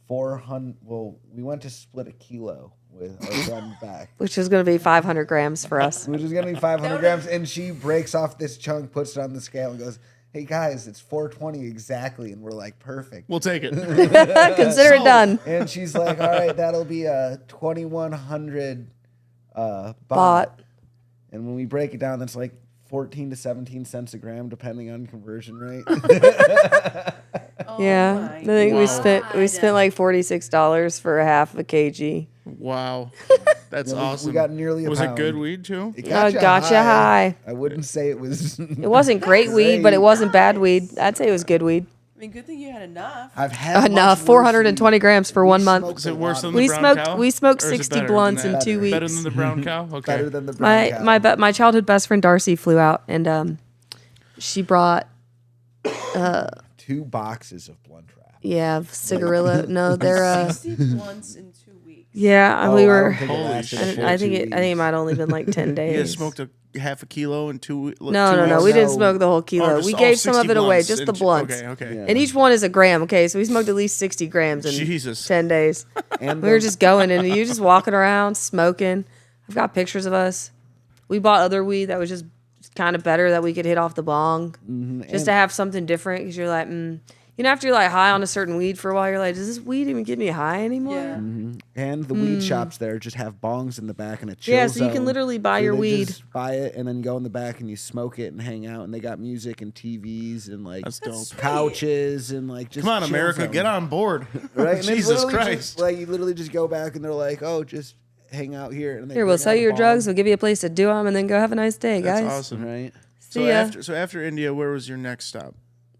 400. Well, we went to split a kilo with our friend back, Which is going to be 500 grams for us. which is gonna be 500 grams. And she breaks off this chunk, puts it on the scale, and goes, "Hey guys, it's 420 exactly." And we're like, "Perfect." We'll take it. Consider it done. And she's like, "All right, that'll be a 2,100 baht." Bought. And when we break it down, that's like 14 to 17 cents a gram, depending on conversion rate. Oh Yeah, my I think we Wow. spent like $46 for a half of a kg. Wow. That's Yeah, awesome. We got nearly a Was pound. it good weed too? It Gotcha high. I wouldn't say it was. It wasn't great weed, but it wasn't bad weed. I'd say it was good weed. I mean, good thing you had enough. I've had Enough, much worse 420 weed. grams for We 1 month. smoked Is a it worse lot than of the We brown smoked cow? we smoked Or is it 60 better than blunts in that? 2 weeks. Better than the brown cow? Okay. better than the brown cow. My childhood best friend Darcy flew out and she brought 2 boxes of blunt wrap. cigarillo. No, they're 60 blunts in 2 weeks. yeah, Oh, we I were don't think it Holy lasted shit. a full I think 2 it might have only been like 10 You days. guys smoked a half a kilo in 2 weeks? No, we didn't smoke the whole kilo. We gave some of it away, just the blunts. Okay. Yeah. And each one is a gram, okay? So we smoked at least 60 grams in Jesus. 10 days. And We were the- just going and you just walking around smoking. I've got pictures of us. We bought other weed that was just kind of better that we could hit off the bong just to have something different because you're like, you know, after you're like high on a certain weed for a while, you're like, does this weed even get me high anymore? Yeah. And the weed shops there just have bongs in the back and a chill Yeah, so you can zone. literally buy So your they weed. just buy it and then go in the back and you smoke it and hang out. And they got music and TVs and like That's dope. couches and like just Come on, chill America, zone. get on board. Right? And it's Jesus literally Christ. Just, like you literally just go back and they're like, oh, just hang out here. And they Here, we'll bring sell out you a your bong. drugs. We'll give you a place to do them, and then go have a nice day, That's guys. awesome. Right. So See ya. after India, where was your next stop?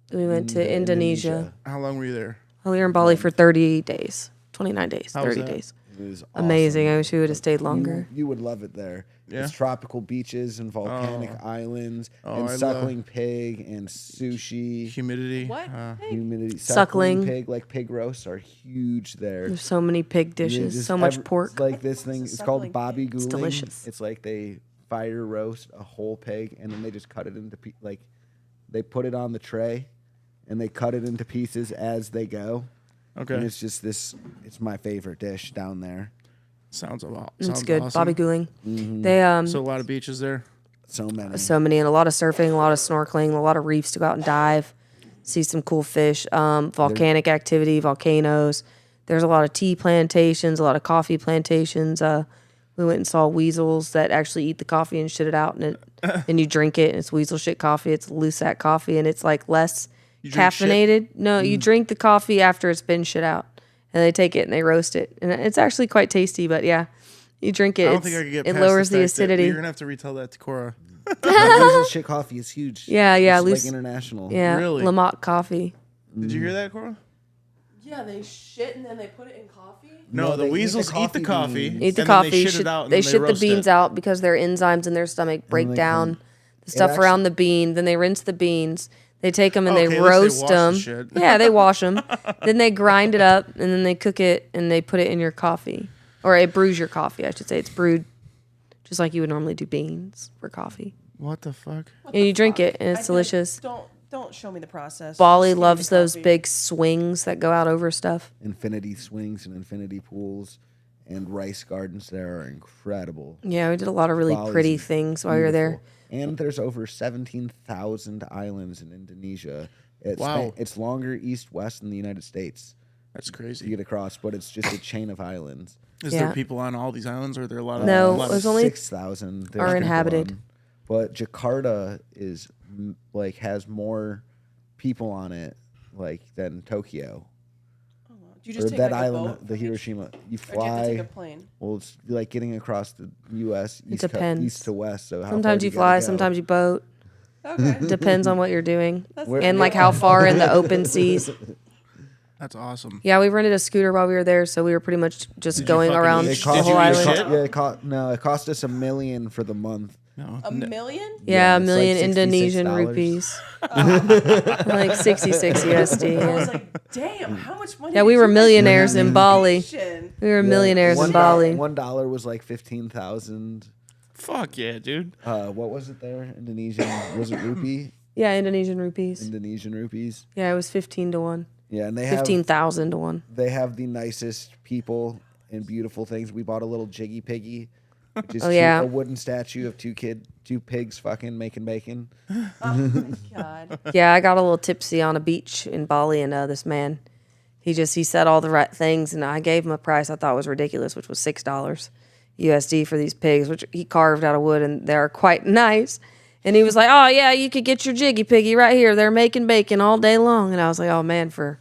Then we went to Indonesia. How long were you there? Oh, we were in Bali for 30 days, 29 days, How was 30 that? days. It was Amazing. awesome. I wish we would have stayed longer. You would love it there. Yeah? It's tropical beaches and volcanic islands and I suckling pig and sushi. Humidity. What? Humidity. Suckling. Pig, like pig roasts, are huge there. There's so many pig dishes, Just so much every- pork. It's like this thing. What's a It's called suckling bobby pig? guling. It's delicious. It's like they fire roast a whole pig and then they just cut it into like they put it on the tray and they cut it into pieces as they go. Okay. And it's just this. It's my favorite dish down there. Sounds a lot. It's Sounds good. Awesome. Bobby Guling. Mm-hmm. They So a lot of beaches there. So many. so many and a lot of surfing, a lot of snorkeling, a lot of reefs to go out and dive, see some cool fish, volcanic activity, volcanoes. There's a lot of tea plantations, a lot of coffee plantations. We went and saw weasels that actually eat the coffee and shit it out, and you drink it, and it's weasel shit coffee. It's Lucette coffee, and it's like less You drink shit? caffeinated. No, you drink the coffee after it's been shit out, and they take it and they roast it, and it's actually quite tasty. But yeah, you drink it. I don't think I could get it past lowers the fact that- acidity. You're gonna have to retell that to Cora. Weasel shit coffee is huge. Yeah, It's Luce- like international. Yeah, Really? Lamont coffee. Did you hear that, Cora? Yeah, they shit and then they put it in coffee. No, the they eat the weasels eat the coffee coffee. beans. Eat the and then coffee. They shit it out. And they then shit the roast beans it. out because their enzymes in their stomach break they down come- the stuff actually- around the bean. Then they rinse the beans. They take them and Okay, they at least they roast wash the them. shit. Yeah, they wash them. Then they grind it up and then they cook it and they put it in your coffee, or it brews your coffee. I should say it's brewed just like you would normally do beans for coffee. What the fuck? And you drink it and it's I did- delicious. Don't show me the process. Bali Just give me loves the those coffee. big swings that go out over stuff. Infinity swings and infinity pools and rice gardens there are incredible. Yeah, we did a lot of really Bali's pretty things while we were there. Beautiful. And there's over 17,000 islands in Indonesia. Wow. It's longer east-west than the United States That's to crazy. get across, but it's just a chain of islands. Is Yeah. there people on all these islands, or are there a lot of? No, a lot it was of, only 6,000 are inhabited. But Jakarta is like has more people on it like than Tokyo. Do you Or just take that like a island, boat the from each- Hiroshima. You Or do you have to fly. take a plane? Well, it's like getting across the U.S. depends. East to west. So how far Sometimes do you gotta fly, go? sometimes you boat. Okay. Depends on what you're doing. Where- And like how far in the open seas. That's awesome. Yeah, we rented a scooter while we were there, so we were pretty much just Did you going fucking around eat the shit? whole Did you eat island. shit? Yeah, it cost us $1 million for the month. No. A million? Yeah, a it's million like Indonesian $66. rupees. Like 66 USD. I was Yeah. like, damn, how much money? Yeah, did we you were guys millionaires spend in on Bali. vacation? We were millionaires in Bali. $1 was like 15,000. Fuck yeah, dude. What was it there? Indonesian? Was it rupee? Yeah, Indonesian rupees. Indonesian rupees. Yeah, it was 15 to 1. Yeah, and they have 15,000 to 1. they have the nicest people and beautiful things. We bought a little jiggy piggy, which is Oh, yeah. a wooden statue of two pigs fucking making bacon. Oh my god. Yeah, I got a little tipsy on a beach in Bali, and this man, he said all the right things, and I gave him a price I thought was ridiculous, which was $6 USD for these pigs, which he carved out of wood, and they're quite nice. And he was like, "Oh yeah, you could get your jiggy piggy right here. They're making bacon all day long." And I was like, "Oh man, for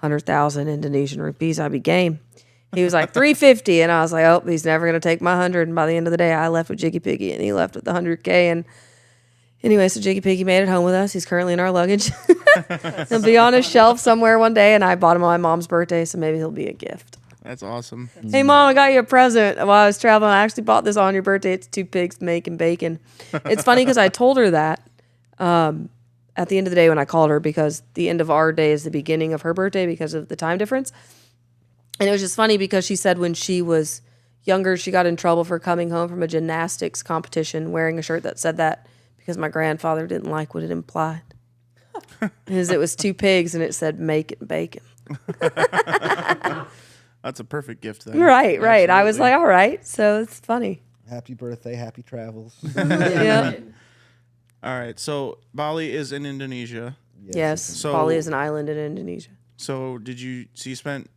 100,000 Indonesian rupees, I'd be game." He was like 350, and I was like, "Oh, he's never gonna take my 100." And by the end of the day, I left with Jiggy Piggy, and he left with the 100K. And anyway, so Jiggy Piggy made it home with us. He's currently in our luggage. He'll be on a shelf somewhere one day, and I bought him on my mom's birthday, so maybe he'll be a gift. That's awesome. Hey, Mom, I got you a present while I was traveling. I actually bought this on your birthday. It's 2 pigs making bacon. It's funny because I told her that at the end of the day when I called her, because the end of our day is the beginning of her birthday because of the time difference. And it was just funny because she said when she was younger, she got in trouble for coming home from a gymnastics competition wearing a shirt that said that because my grandfather didn't like what it implied. Because it was 2 pigs and it said making bacon. That's a perfect gift. Then. Right. I was Absolutely. like, all right. So it's funny. Happy birthday, happy travels. Yeah. All right. So Bali is in Indonesia. Yes. So- Bali is an island in Indonesia. So you spent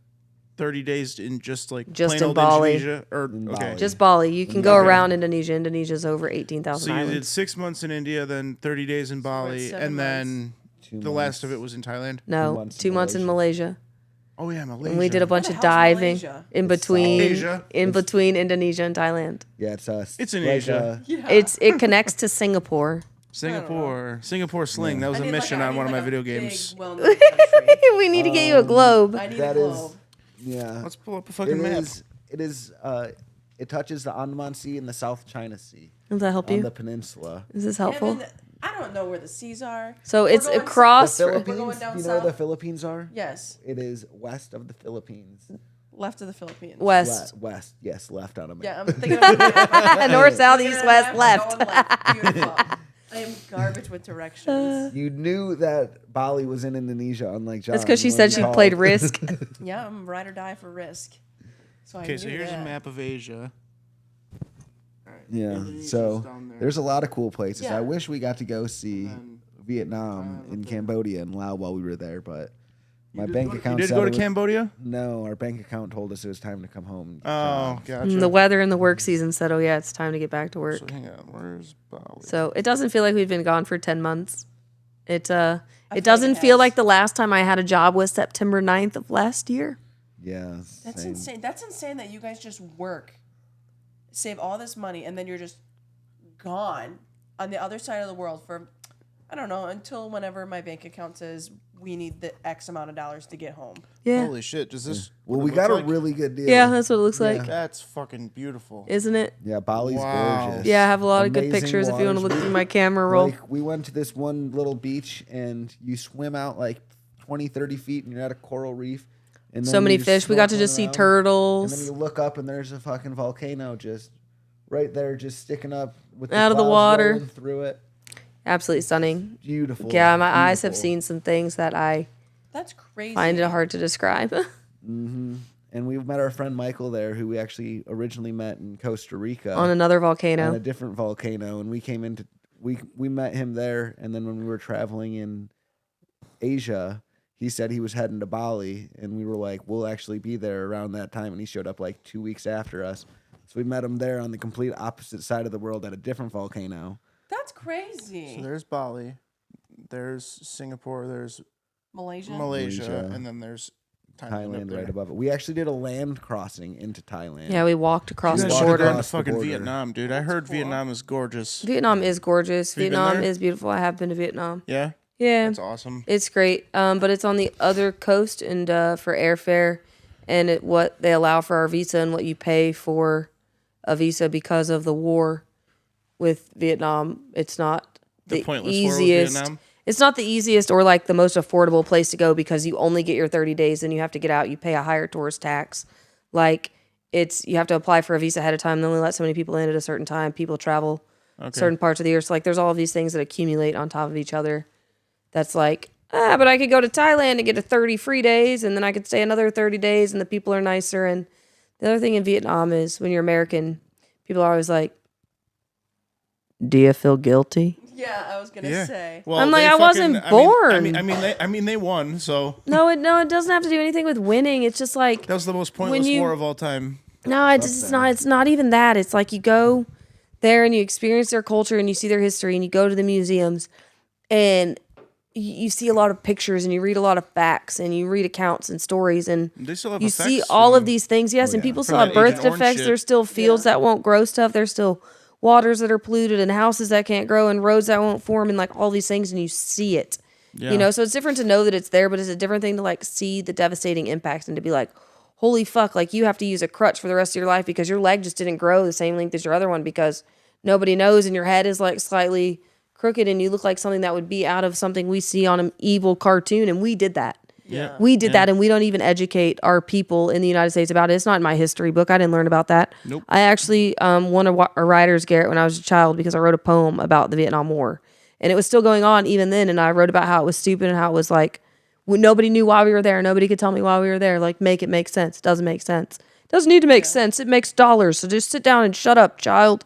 30 days in just like Just plain in old Bali. Indonesia, or In okay. Bali. Just Bali. You can go Okay. around Indonesia. Indonesia's over 18,000 So you did islands. 6 months in India, then 30 days in Bali, 7 and then 2 the last of it months. was in Thailand. No, 2 months in 2 months in Malaysia. Oh yeah, Malaysia. And we did a bunch Where of the hell's diving Malaysia? in It's between Asia. between Indonesia and Thailand. Yeah, It's in like, Asia. Yeah. It connects to Singapore. Singapore sling. That was I a need, mission on one of my video big, games. well-known country. We need to get you a globe. I need That a is- globe. Yeah. Let's pull up a fucking map. It touches the Andaman Sea and the South China Sea Does that help on you? the peninsula. Is this helpful? Kevin, I don't know where the seas are. So We're it's going across. The We're going Philippines. down You know where the south? Philippines are? Yes, It is west of the Philippines. left of the Philippines. West. West. Yes, left on a map. Yeah, I'm thinking of the North, south, Looking east, at a west, map, left. going left. Beautiful. I am garbage with directions. You knew that Bali was in Indonesia, unlike John. That's because she when said you she called. played Risk. Yeah, I'm ride or die for Risk. So I Okay, so knew here's that. a map of Asia. Yeah. Indonesia's So down there. there's a lot of cool places. Yeah. I wish we got to go see then Vietnam up and there. Cambodia and Laos while we were there, but my did bank go- account You did said go it to was- Cambodia? No, our bank account told us it was time to come home. and get Oh, jobs. gotcha. The weather and the work season said, "Oh yeah, it's time to get back to work." So hang on, where's Bali? So it doesn't feel like we've been gone for 10 months. It feel like doesn't it feel has. like the last time I had a job was September 9th of last year. Yeah. That's same. insane. That's insane that you guys just work, save all this money, and then you're just gone on the other side of the world for, I don't know, until whenever my bank account says we need the X amount of dollars to get home. Yeah. Holy shit, does this Well, what we it got look a like? really good deal. Yeah, that's what it looks like. That's fucking beautiful. Isn't it? Yeah, Bali's Wow. gorgeous. Yeah, I have a lot of good Amazing pictures if you want to waters. look through my camera roll. Like, we went to this one little beach, and you swim out like 20, 30 feet, and you're at a coral reef. And So then many you're fish. We got to snorkeling just see around, And then turtles you look up, and there's a fucking volcano just right there, just sticking up with Out of the clouds water. rolling through it. Absolutely stunning. Beautiful. Yeah, my eyes have beautiful. seen some things that I That's crazy. find it hard to describe. And we met our friend Michael there, who we actually originally met in Costa Rica On another on volcano. a different volcano, and we came into we met him there, and then when we were traveling in Asia, he said he was heading to Bali, and we were like, we'll actually be there around that time, and he showed up like 2 weeks after us. So we met him there on the complete opposite side of the world at a different volcano. That's crazy. So there's Bali, there's Singapore, there's Malaysia. Malaysia, and then there's Thailand, up Thailand there. right above it. We actually did a land crossing into Thailand. Yeah, we walked across You the guys walked should have border. gone to across the fucking border. Vietnam, dude. I heard cool. Vietnam is gorgeous. Vietnam is gorgeous. Have you been Vietnam there? is beautiful. I have been to Vietnam. Yeah, Yeah. that's awesome. It's great, but it's on the other coast, and for airfare, and what they allow for our visa and what you pay for a visa because of the war with Vietnam. It's not The the pointless war with easiest. Vietnam? It's not the easiest or like the most affordable place to go because you only get your 30 days and you have to get out. You pay a higher tourist tax. Like you have to apply for a visa ahead of time. They only let so many people in at a certain time. People travel certain parts of the year. So like there's all of these things that accumulate on top of each other. That's like, but I could go to Thailand and get a 30 free days and then I could stay another 30 days and the people are nicer. And the other thing in Vietnam is when you're American, people are always like, do you feel guilty? Yeah, I was gonna say. Well, I'm like, they I wasn't I born. mean, they won. So No, it doesn't have to do anything with winning. It's just like, that was the most pointless you- war of all time. no, it's not. It's not even that. It's like you go there and you experience their culture and you see their history and you go to the museums and you see a lot of pictures and you read a lot of facts and you read accounts and stories and They still have you see effects all of from- these things. Yes, and people still From have that birth Agent Orange defects. shit. There's still fields that won't grow stuff. There's still waters that are polluted and houses that can't grow and roads that won't form and like all these things and you see it. Yeah. You know, so it's different to know that it's there, but it's a different thing to like see the devastating impacts and to be like, holy fuck, like you have to use a crutch for the rest of your life because your leg just didn't grow the same length as your other one because nobody knows and your head is like slightly crooked and you look like something that would be out of something we see on an evil cartoon and we did that. Yeah. We did that and we don't even educate our people in the United States about it. It's not in my history book. I didn't learn about that. Nope. I actually won a writer's Garrett when I was a child because I wrote a poem about the Vietnam War. And it was still going on even then. And I wrote about how it was stupid and how it was like, nobody knew why we were there. Nobody could tell me why we were there. Like, make it make sense. It doesn't make sense. It doesn't need to make sense. It makes dollars. So just sit down and shut up, child.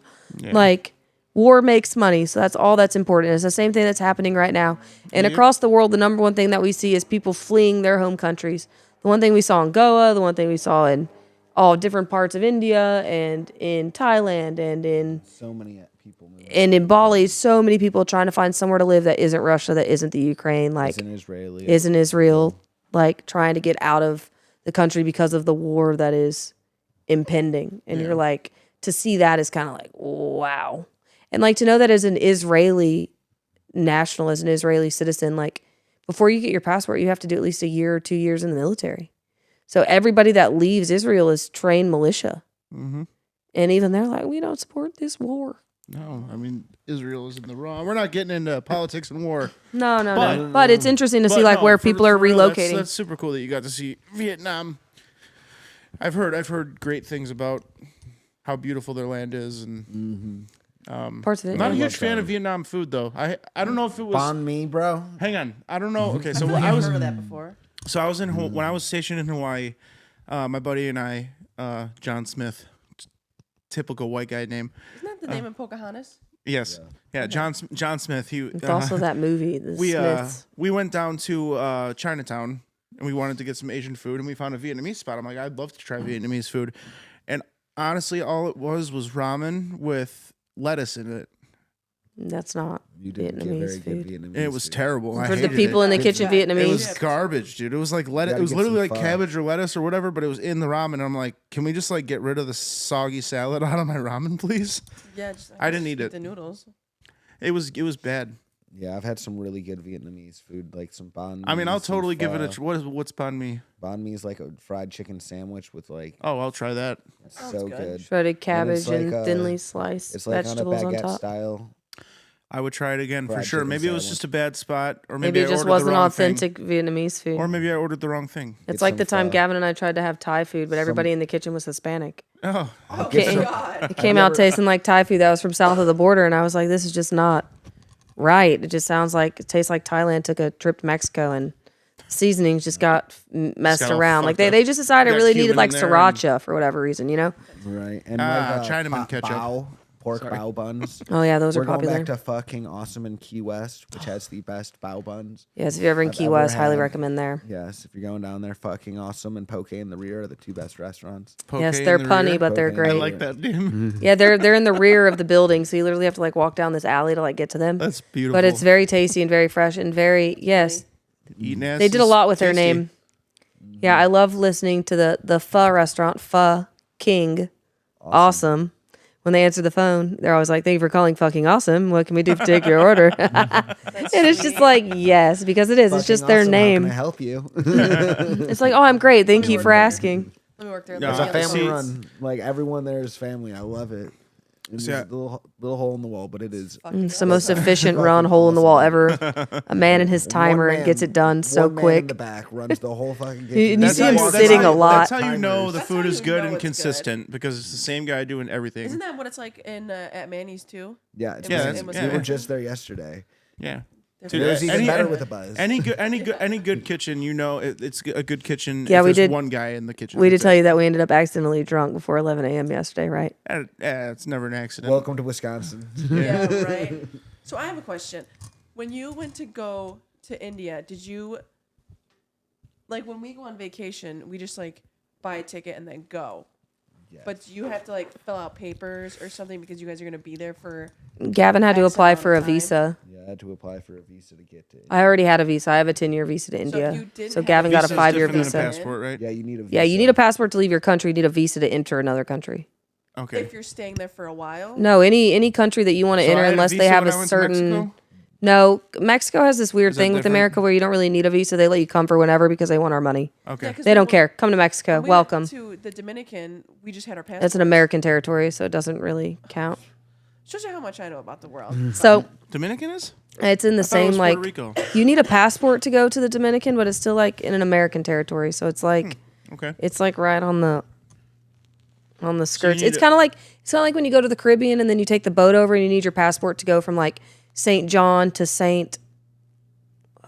Like, war makes money. So that's all that's important. It's the same thing that's happening right now. And across the world, the number one thing that we see is people fleeing their home countries. The one thing we saw in Goa, the one thing we saw in all different parts of India and in Thailand and in So many people moving. and in Bali, so many people trying to find somewhere to live that isn't Russia, that isn't the Ukraine, like As an Israeli. isn't Israel, like trying to get out of the country because of the war that is impending. And you're like, to see that is kind of like, wow. And like to know that as an Israeli, national as an Israeli citizen, like before you get your passport, you have to do at least a year or 2 years in the military. So everybody that leaves Israel is trained militia. Mm-hmm. And even they're like, we don't support this war. No, I mean, Israel is in the wrong. We're not getting into politics and war. No. But it's interesting to see But like no, where for- people are for real, relocating. That's super cool that you got to see Vietnam. I've heard great things about how beautiful their land is, and Parts of it. I'm not a yeah. huge fan of Vietnam food though. I don't know if it was. Banh mi, bro. Hang on, I don't know. Okay, I so feel like I I've was heard of that before. so I was in when I was stationed in Hawaii. My buddy and I, John Smith, typical white guy name. Isn't that the name of Pocahontas? Yes, yeah, John Smith. He It's also that movie, The we Smiths. we went down to Chinatown and we wanted to get some Asian food and we found a Vietnamese spot. I'm like, I'd love to try Vietnamese food, and honestly, all it was ramen with lettuce in it. That's not You didn't get Vietnamese very food. good Vietnamese. And it was food. terrible. I For the hated people it. in the kitchen, Yeah. It Vietnamese. was garbage, dude. It was like gotta it was get literally some like pho. cabbage or lettuce or whatever, but it was in the ramen. And I'm like, can we just like get rid of the soggy salad out of my ramen, please? Yeah, just, I didn't just eat eat it. The noodles. It was bad. Yeah, I've had some really good Vietnamese food, like some banh mi. I mean, I'll some totally give it a. pho. What's banh mi? Banh mi is like a fried chicken sandwich with like Oh, I'll try that. Sounds so good. good. Shredded cabbage like and a- thinly sliced It's like on a vegetables on baguette top. style. I would try it again for Fried sure. chicken Maybe it was sandwich. just a bad spot, or Maybe maybe it I just ordered wasn't the wrong authentic Vietnamese food. thing. Or maybe I ordered the wrong thing. It's Get like the some time pho. Gavin and I tried to have Thai food, but everybody in the kitchen was Hispanic. Oh, Oh Get my some- god. It came out tasting like Thai food that was from south of the border, and I was like, this is just not right. It just sounds like it tastes like Thailand took a trip to Mexico and seasonings just got messed got all around. Like fucked up. they just decided it Got really cumin needed like in there sriracha for whatever reason, you know? Right. And Chinaman ketchup. pork bao buns. Oh yeah, those We're are going popular. back to fucking Awesome in Key West, which has the best bao buns. Yes, if you're ever in I've Key ever West, highly had. recommend there. Yes, if you're going down there, fucking Awesome and Poke in the Rear are the two best restaurants. Yes, Poke they're in the punny, rear. but they're Poke in great. I like that name. Yeah, they're in the rear of the building, so you literally have to like walk down this alley to like get to them. That's beautiful. But it's very tasty and very fresh and very yes. Eating ass They did a is lot with their tasty. name. Yeah, I love listening to the Pho restaurant, Pho King. Awesome. When they answer the phone, they're always like, "Thank you for calling fucking awesome. What can we do to take your order?" And it's just like, yes, because it is. It's just their Fucking Awesome, name. How can I help you? It's like, "Oh, I'm great. Thank you for asking." Let me work there. Yeah, It's Let a me family see- run. Like everyone there is family. I love it. It's See, just a little hole in the wall, but it is. It's the most efficient run hole in the wall ever. A man and his timer One and gets man- it done so one man in quick. the back runs the whole fucking You- kitchen. and you see him Walks sitting by, a lot. That's how you know the That's food how is you good know and it's good. consistent because it's the same guy doing everything. Isn't that what it's like in at Manny's too? Yeah, it's It Yeah, was- that's- it was yeah, we yeah. were just there yesterday. Yeah. Dude, Dude, It was even any- better any- with a buzz. Any good kitchen, you know, it's a good kitchen. Yeah, if we there's did- one guy in the kitchen. We did that's tell it. you that we ended up accidentally drunk before 11 a.m. yesterday, right? It's never an accident. Welcome to Wisconsin. Yeah, right. So I have a question. When you went to go to India, did you like when we go on vacation, we just like buy a ticket and then go? Yes. But you have to like fill out papers or something because you guys are gonna be there for. Gavin had to X apply amount for a of time. visa. Yeah, I had to apply for a visa to get to. I already had a visa. I have a 10-year visa to if India. you didn't So have Gavin a got a Visa's 5-year different than a visa. passport, right? Yeah, you need a visa. Yeah, you need a passport to leave your country. You need a visa to enter another country. Okay. If you're staying there for a while. No, any country that you want to So I enter had unless visa they have when a I went to certain. Mexico? No, Mexico has this weird Is that thing with different? America where you don't really need a visa. They let you come for whenever because they want our money. Okay. Yeah, 'cause They when don't we- care. Come to Mexico. when we Welcome. went to the Dominican, we just had our passport. That's an American territory, so it doesn't really count. Shows you how much I know about the world. So Dominican is? it's in the I thought it same was like Puerto Rico. you need a passport to go to the Dominican, but it's still like in an American territory. So it's like Okay. it's like right on the skirts. need It's a- kind of like when you go to the Caribbean and then you take the boat over and you need your passport to go from like St. John to St.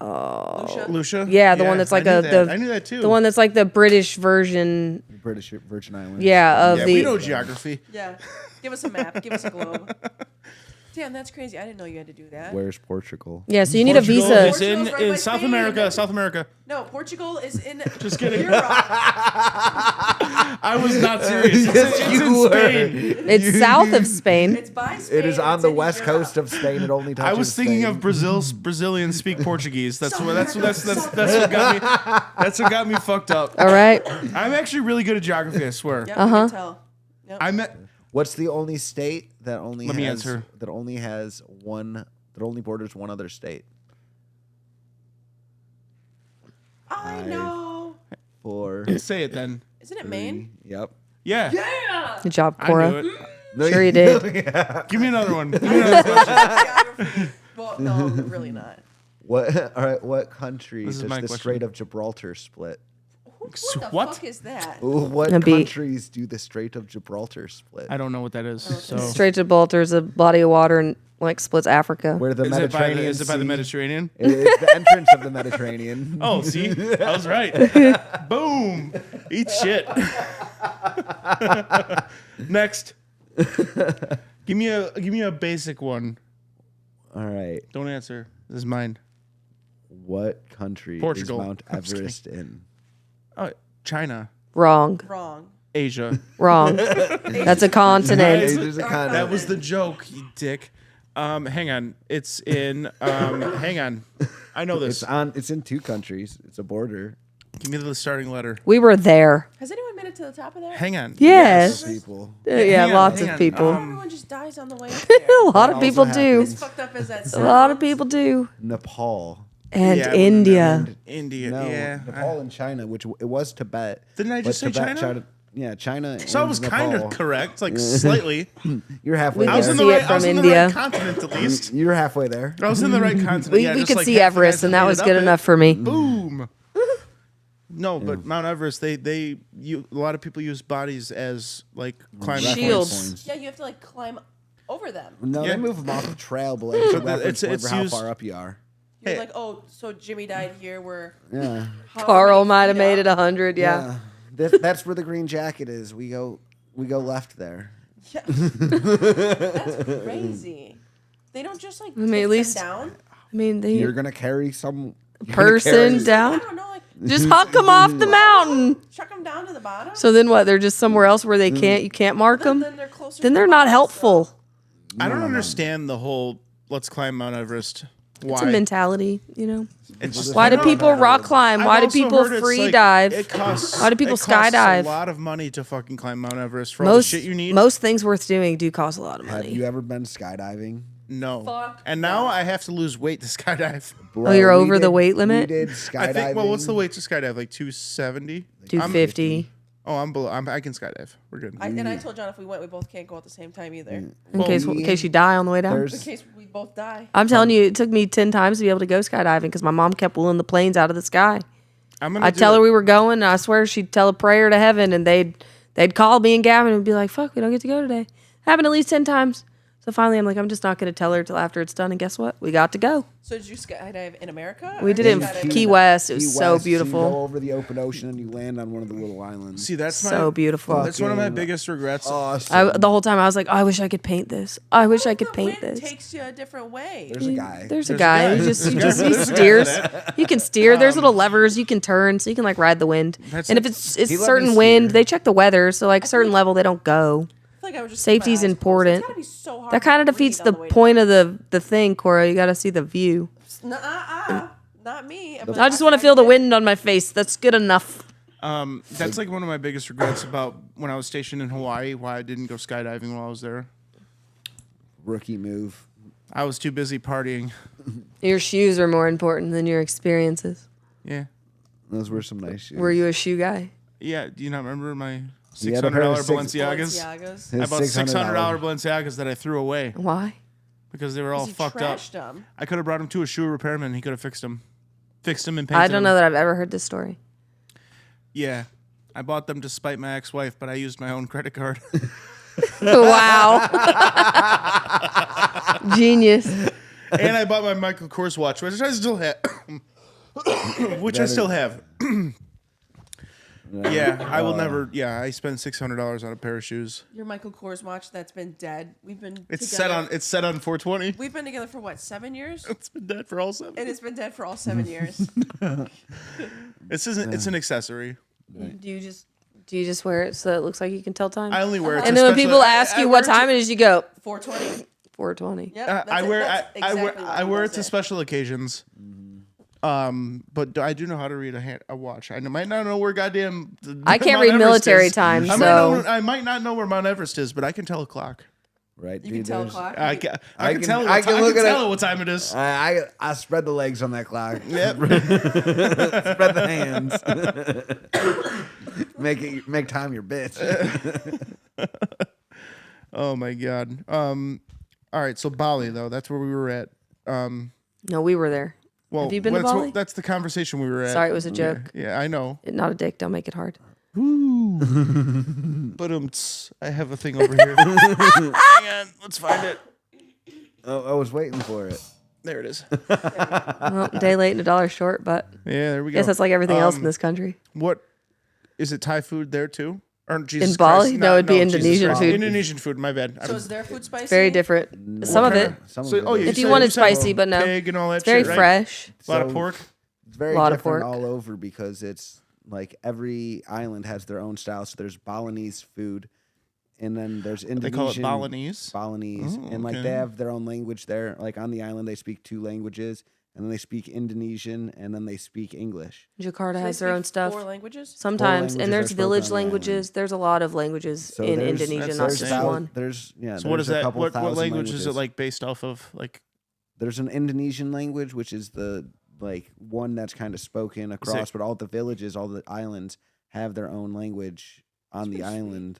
Lucia? Lucia? Yeah, the one that's like I knew a that. the I knew that too. the one that's like the British version. British Virgin Islands. Yeah, of Yeah, the we know geography. Yeah. Give us a map. Give us a globe. Damn, that's crazy. I didn't know you had to do that. Where's Portugal? yeah. So you need Portugal a visa. is in, Portugal's right by South Spain. America. South America. No, Portugal is in Just kidding. Europe. I was not serious. Yes, It's you in were. Spain. It's south of Spain. It's by Spain. It is on it's the in west Europe. coast of Spain. It only touches I was thinking Spain. of Brazilians speak Portuguese. That's South what that's America, that's South that's what got me. That's what got me fucked up. All right. I'm actually really good at geography. I swear. Yep, I can tell. Yep. I met. What's the only state that only Let me has answer. that only has one that only borders one other state? I know. 4, Say it then. Isn't it 3. Maine? Yep. Yeah. Good job, I knew Cora. it. Sure you did. Give me another one. Give me another question. Geography. Well, no, really not. What? All right. What country This is does my the question. Strait of Gibraltar split? What the What? fuck is that? Ooh, what A B. countries do the Strait of Gibraltar split? I don't know what that is. So Straight to Gibraltar is a body of water and like splits Africa. Where the is it by Mediterranean the Sea- Mediterranean? It's the entrance of the Mediterranean. Oh, see, I was right. Boom. Eat shit. Next. Give me a basic one. All right. Don't answer. This is mine. What country Portugal. is Mount I'm just Everest in? Oh, China, Wrong. Wrong. Asia. Wrong. That's a continent. There's a continent. That was the joke, you dick. Hang on. It's in. Hang on. I know this. It's in 2 countries. It's a border. Give me the starting letter. We were there. Has anyone made it to the top of that? Hang on. Yes. People. Yeah, hang on, lots hang of on. people. Everyone just dies on the way up there. A lot of also people do. happens. As fucked up as that A sounds. lot of people do. Nepal. And Yeah, I wouldn't India. India. No, Yeah. Nepal and China, which it was Tibet. Didn't I but just say Tibet, China? Yeah, China. So I and was Nepal. kind of correct, like slightly. You're halfway We I was can in there. the see it right. I was from in the India. right continent at least. You're halfway there. I was in the right continent. We, yeah, we just could like see half the Everest, guys and that made was it good up enough for me. Boom. No, but Mount Everest, a lot of people use bodies as like climbing Reference Shields. points. Yeah, you have to like climb over them. No, Yeah. they move them off the trail, but like, it's a But reference it's point for how used- far up you are. You're Hey. like, oh, so Jimmy died here. We're Yeah. Carl might have made it 100, yeah. That's where the green jacket is. We go left there. Yeah. That's crazy. They don't just like mean, take at them least- down. I mean, You're the gonna carry some person I down. don't know, like Just huck them off the mountain. chuck them down to the bottom. So then what? They're just somewhere else where you can't mark them? Then they're closer. Then to they're the not bottom, helpful. I don't understand the whole let's climb Mount Everest. Why? It's a mentality, you know? It's just- Why do I know- people rock climb? I've Why do also people heard it's free like, dive? It costs. Why do people it costs skydive? A lot of money to fucking climb Mount Everest for all the shit you need. Most things worth doing do cost a lot of Have money. you ever been skydiving? No. Fuck And now I have to lose weight to skydive. Bro, you're we over the did- weight limit? We did skydiving. I think. Well, what's the weight to skydive? Like 270. 250. Oh, I'm below. I can skydive. We're good. I told John if we went, we both can't go at the same time either. In case you die on the way down. In There's case we both die. I'm telling you, it took me 10 times to be able to go skydiving because my mom kept pulling the planes out of the sky. I'm gonna I'd tell her we were going, and I swear she'd tell a prayer to heaven, and they'd call me and Gavin and be like, "Fuck, we don't get to go today." Happened at least 10 times. So finally, I'm like, I'm just not going to tell her till after it's done. And guess what? We got to go. So did you skydive in America? We or did it in skydive Key West. It was Key so West, beautiful. You go over the open ocean and you land on one of the little islands. See, that's So my, beautiful. That's one of my Fucking biggest regrets. Awesome. The whole time I was like, oh, I wish I could paint this. I wish I could The paint wind this. takes you a different way. There's a guy. There's a There's a guy. guy. He There's a he guy. just he There's a guy steers. for You can steer. There's little levers you can turn, so you can like ride the wind. That's And it. if it's He let me certain wind, steer. they check the weather. So like certain level, they don't go. I feel like I was just Safety's keeping my eyes closed. important. It's gotta be so hard That kind of to defeats read the on way point down. of the thing, Cora. You got to see the view. Not me. I just want to feel the wind on my face. That's good enough. That's like one of my biggest regrets about when I was stationed in Hawaii. Why I didn't go skydiving while I was there. Rookie move. I was too busy partying. Your shoes are more important than your experiences. Yeah. Those were some nice shoes. Were you a shoe guy? Yeah. Do you not remember my He had a pair of $600 Balenciagas? Balenciagas. I His bought $600 $600. Balenciagas that I threw away Why? because they were all He fucked up. trashed them. I could have brought them to a shoe repairman. He could have fixed them. Fixed them and painted I don't know them. that I've ever heard this story. Yeah. I bought them to spite my ex-wife, but I used my own credit card. Wow. Genius. And I bought my Michael Kors watch, which I still have. Yeah, I will never. Yeah, I spent $600 on a pair of shoes. Your Michael Kors watch that's been dead. We've been It's together. set on 420. We've been together for what, 7 years? It's been dead for all 7. And it's been dead for all 7 years. It's an accessory. Do you just wear it so it looks like you can tell time? I only wear it. and to then when special- people ask I you wear what it to- time it is, you go 420. 420. Yep. I that's it. wear That's exactly what I he wear it does to special occasions. But I do know how to read a watch. I might not know where I can't Mount read Everest military is. time, I so might not know where Mount Everest is, but I can tell a clock. right? You can tell a clock. I You can, I I can can- tell. I can look at tell it. what time it is. I spread the legs on that clock. Yep. Spread the hands. Make time your bitch. Oh my god. All right. So Bali though, that's where we were at. No, we were there. Well, Have you been to that's Bali? that's the conversation we were at. Sorry, it was a joke. Yeah, I know. Not a dick. Don't make it hard. But I have a thing over here. Hang on, let's find it. Oh, I was waiting for it. There it is. Well, day late and a dollar short, but Yeah, there we I go. guess that's like everything else in this country. What is it? Thai food there too? Or Jesus In Bali? Christ, No, it'd be Jesus Indonesian Christ. food. Indonesian food. My bad. So is their food spicy? Very different. Some of it. Some So- of it oh, is. yeah, If you said- wanted said spicy, but no. pig and all that It's very shit, right? fresh. A lot of So- pork. It's very Lot of different pork. all over because it's like every island has their own style. So there's Balinese food, and then there's Indonesian. They call it Balinese. Balinese, Oh, and like okay. they have their own language there. Like on the island, they speak 2 languages, and then they speak Indonesian, and then they speak English. Jakarta Do they has their own speak stuff. 4 languages? Sometimes, languages and are there's spoken village on the island. languages. There's a lot of languages So in there's- Indonesia, that's not insane. just one. There's So what is there's a that? couple What thousand language is it languages. like based off of? Like There's an Indonesian language, which is the like one that's kind of spoken across, but all the villages, all the islands have their own language on the island.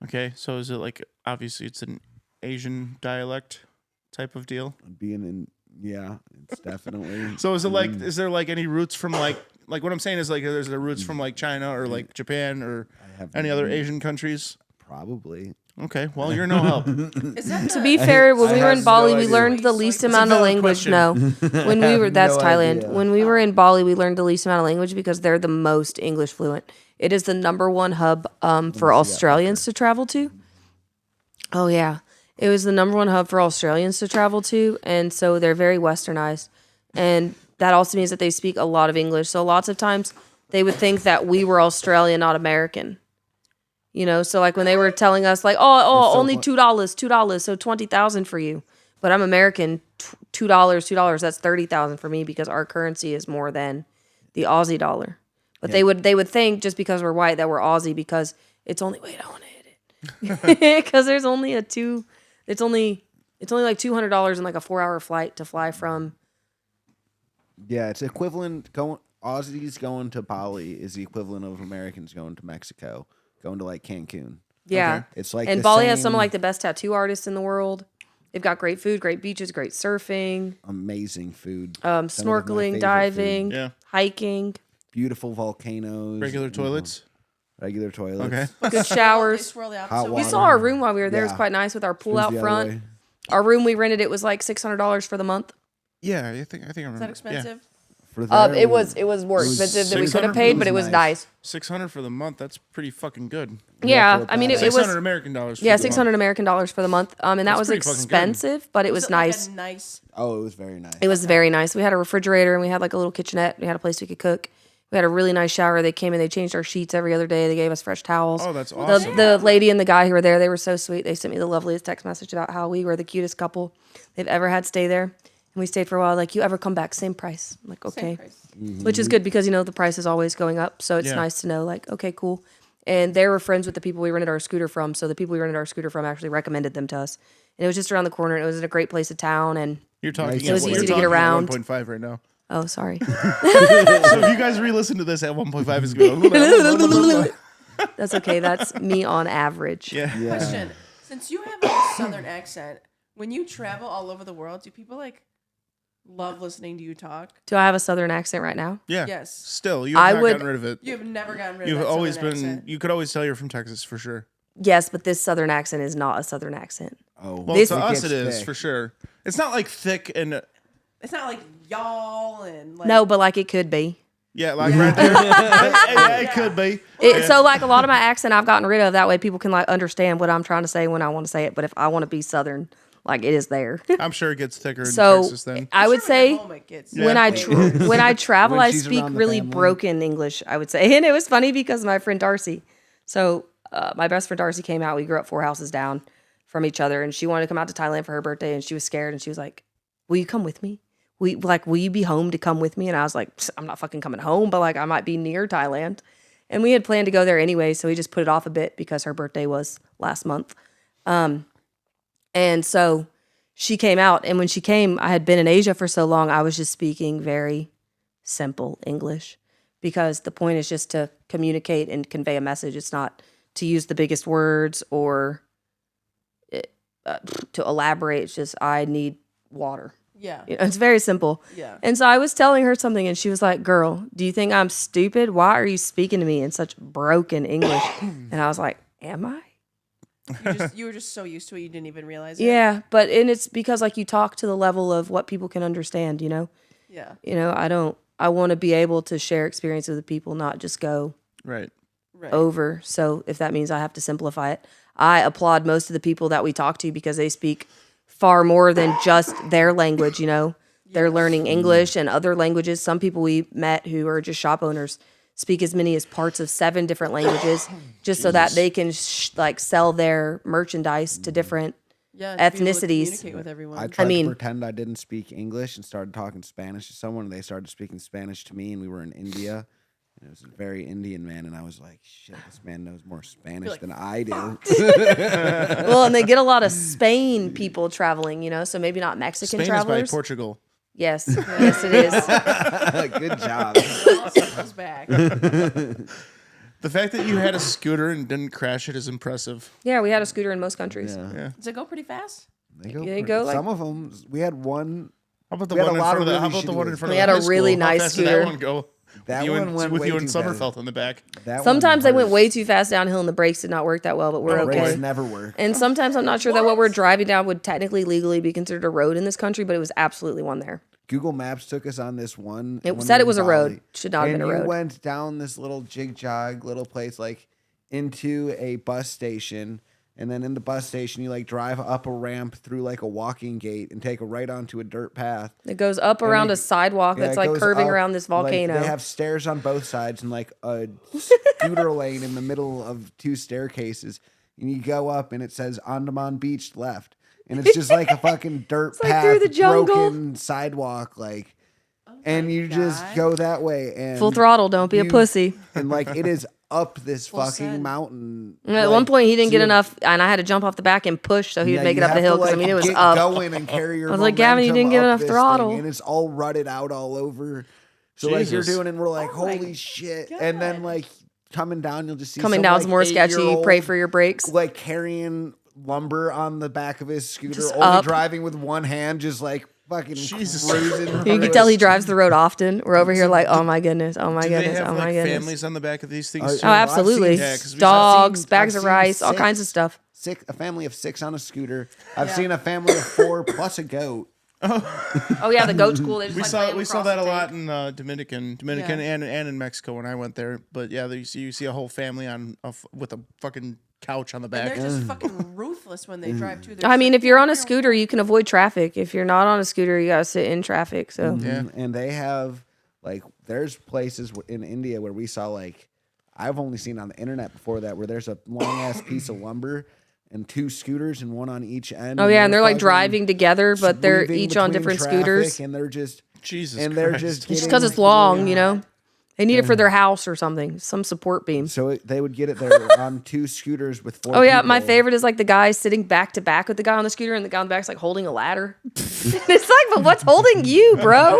okay, so is it like obviously it's an Asian dialect type of deal? Being in, yeah, it's definitely. So is it like is there like any roots from like what I'm saying is like there's the roots from like China or like Japan or I have any other Asian countries? Probably. Okay, well you're no help. Is that To be fair, when I we were have in Bali, no we idea. learned the least It's a amount of valid language. question. No, when we were, that's no Thailand. idea. When we were in Bali, we learned the least amount of language because they're the most English fluent. It is the #1 hub for Australians to travel to. Oh yeah, it was the #1 hub for Australians to travel to, and so they're very westernized, and that also means that they speak a lot of English. So lots of times they would think that we were Australian, not American. You know, so like when they were telling us like, oh, so only fu- $2, so 20,000 for you, but I'm American, $2, that's 30,000 for me because our currency is more than the Aussie dollar. But they would think just because we're white that we're Aussie because it's only wait, I want to hit it because there's only it's only like $200 in like a 4-hour flight to fly from. Yeah, it's equivalent. Aussies going to Bali is the equivalent of Americans going to Mexico, going to like Cancun. Yeah, Okay. It's like and the Bali has some same of like the best tattoo artists in the world. They've got great food, great beaches, great surfing, amazing food. Some of my snorkeling, favorite diving, food. Yeah. hiking, Beautiful volcanoes. Regular toilets. Regular toilets. Okay. good They showers. swirl the Hot opposite We way. water. saw our room while we were there. It was Yeah. quite nice with our pool Spins out the other front. way. Our room we rented, it was like $600 for the month. Yeah, I think I remember. Is that expensive? For there, It was more was expensive than we could 600 have paid, but it it was was nice. nice. 600 for the month. That's pretty fucking good. Yeah, for I mean it 600 was American dollars. for yeah the month. 600 American dollars for the month, and that That's was pretty fucking good. expensive, but it was it like nice. a nice. Oh, it was very nice. It was very nice. We had a refrigerator and we had like a little kitchenette. We had a place we could cook. We had a really nice shower. They came in, they changed our sheets every other day. They gave us fresh towels. Oh, that's awesome. The lady and the guy who were there, they were so sweet. They sent me the loveliest text message about how we were the cutest couple they've ever had stay there. And we stayed for a while. Like, you ever come back? Same price. I'm like, okay. Same price. Which is good because, you know, the price is always going up. So it's Yeah. nice to know, like, okay, cool. And they were friends with the people we rented our scooter from. So the people we rented our scooter from actually recommended them to us. And it was just around the corner. And it was in a great place of town. And, You're talking. It was at- easy you're to get talking at around. 1.5 right now. oh, sorry. So if you guys re-listen to this at 1.5, it's good. That's okay. That's me on average. Yeah. Yeah. Question: Since you have a southern accent, when you travel all over the world, do people like love listening to you talk? Do I have a southern accent right now? Yeah. Yes. Still, you have I not would- gotten rid of it. You have never gotten rid You've of that always southern been. accent. You could always tell you're from Texas for sure. Yes, but this southern accent is not a southern accent. Oh, Well, This- to us gets it is thick. for sure. It's not like thick and It's not like y'all and like No, but like it could be. yeah, like right there. yeah, it could be. So like a lot of my accent I've gotten rid of. That way people can like understand what I'm trying to say when I want to say it. But if I want to be southern, like it is there. I'm sure it gets thicker in So Texas then. I would Sure, when you're say home, it gets when I way when I travel, When I she's speak around the really family. broken English. I would say, and it was funny because my friend Darcy. So my best friend Darcy came out. We grew up 4 houses down from each other, and she wanted to come out to Thailand for her birthday, and she was scared, and she was like, "Will you come with me? Will you be home to come with me?" And I was like, "I'm not fucking coming home, but like I might be near Thailand." And we had planned to go there anyway, so we just put it off a bit because her birthday was last month. And so she came out, and when she came, I had been in Asia for so long, I was just speaking very simple English because the point is just to communicate and convey a message. It's not to use the biggest words or to elaborate. It's just, I need water. Yeah. You know, it's very simple. Yeah. And so I was telling her something, and she was like, girl, do you think I'm stupid? Why are you speaking to me in such broken English? And I was like, am I? You were just so used to it you didn't even realize it. Yeah, and it's because like you talk to the level of what people can understand, you know? Yeah. You know, I want to be able to share experiences with people, not just go Right. over. So if that means I have to simplify it, I applaud most of the people that we talk to because they speak far more than just their language, you know? They're learning English and other languages. Some people we met who are just shop owners speak as many as parts of 7 different languages just so that they can sell their merchandise to different Yeah. To be able to ethnicities. communicate with everyone. I tried mean- to pretend I didn't speak English and started talking Spanish to someone, and they started speaking Spanish to me, and we were in India. And it was a very Indian man, and I was like, shit, this man knows more Spanish than I do. Well, and they get a lot of Spain people traveling, you know, so maybe not Mexican Spain travelers. is by Portugal. Yes, yes, it is. Good job. Comes back. The fact that you had a scooter and didn't crash it is impressive. Yeah, we had a scooter in most countries. Yeah. Does it go pretty fast? They go, They go, like- some of them, we had one. How about the We had one a in lot front of of the? How really about the shitty one in ones. front We of had the a high school? really How nice fast did scooter. that one go? That you one and, went with way you and too fast. Summerfelt on the back. That Sometimes one they went hurt. way too fast downhill and the brakes did not work that well, but we're Brakes okay. never work. And sometimes I'm not sure that what we're driving down would technically legally be considered a road in this country, but it was absolutely one there. Google Maps took us on this one. It when said we it was were a in road. Bali. Should not have been a And road. you went down this little jig-jog little place, like into a bus station. And then in the bus station, you like drive up a ramp through like a walking gate and take a right onto a dirt path. It goes up around it- a sidewalk Yeah, that's it like goes curving up, around this like, volcano. they have stairs on both sides and like a scooter lane in the middle of 2 staircases. And you go up and it says Andaman Beach left. And it's just like a fucking dirt like path, through the jungle. broken sidewalk, like. And you just go that way and Full throttle, don't be a you- pussy. And like it is up this Full fucking send. mountain. At like, one point, he didn't so get you- enough, and I had to jump off the back and push so he would yeah, make it you up the have to, hill because I like, mean it was get up. going and carry your I was like, Gavin, you didn't momentum give up enough this thing, throttle. and it's all rutted out all over. So like you're Jesus. doing, and we're like, Oh my holy shit! And then God. like coming down, you'll just see Coming some, down's like, more sketchy. 8-year-old, Pray for your brakes. like carrying lumber on the back of his scooter, Just only up. driving with one hand, just like fucking Jesus. cruising. You through can tell it. he drives the road often. We're over here like, oh my goodness, oh my Do they goodness, have oh like my goodness. families on the back of these things? Oh, too? Oh, absolutely. Yeah, 'cause we- Dogs, I've bags seen of rice, all 6 kinds of stuff. A family of 6 on a scooter. I've seen a family of 4 plus a goat. Oh yeah, the goat's cool. They just, We like, saw lay 'em we saw across that the a lot tank. in Dominican Yeah. and in Mexico when I went there. But yeah, you see a whole family with a fucking couch on the And back. they're just fucking ruthless when they drive too. They're I just mean, like, if you're on a "Yeah, scooter, you can avoid traffic. If you're not on a scooter, you gotta sit in traffic. So Yeah. And they have like there's places in India where we saw like I've only seen on the internet before that where there's a long ass piece of lumber and 2 scooters and one on each end. oh yeah, and they're like fucking driving together, but they're sweeping each on between different traffic, scooters. and they're just Jesus and they're Christ. just It's getting, because it's long, you know. They need it for their house or something, some support beam. So they would get it there on 2 scooters with 4 Oh yeah, my people. favorite is like the guy sitting back to back with the guy on the scooter, and the guy on the back's like holding a ladder. It's like, but what's holding you, bro?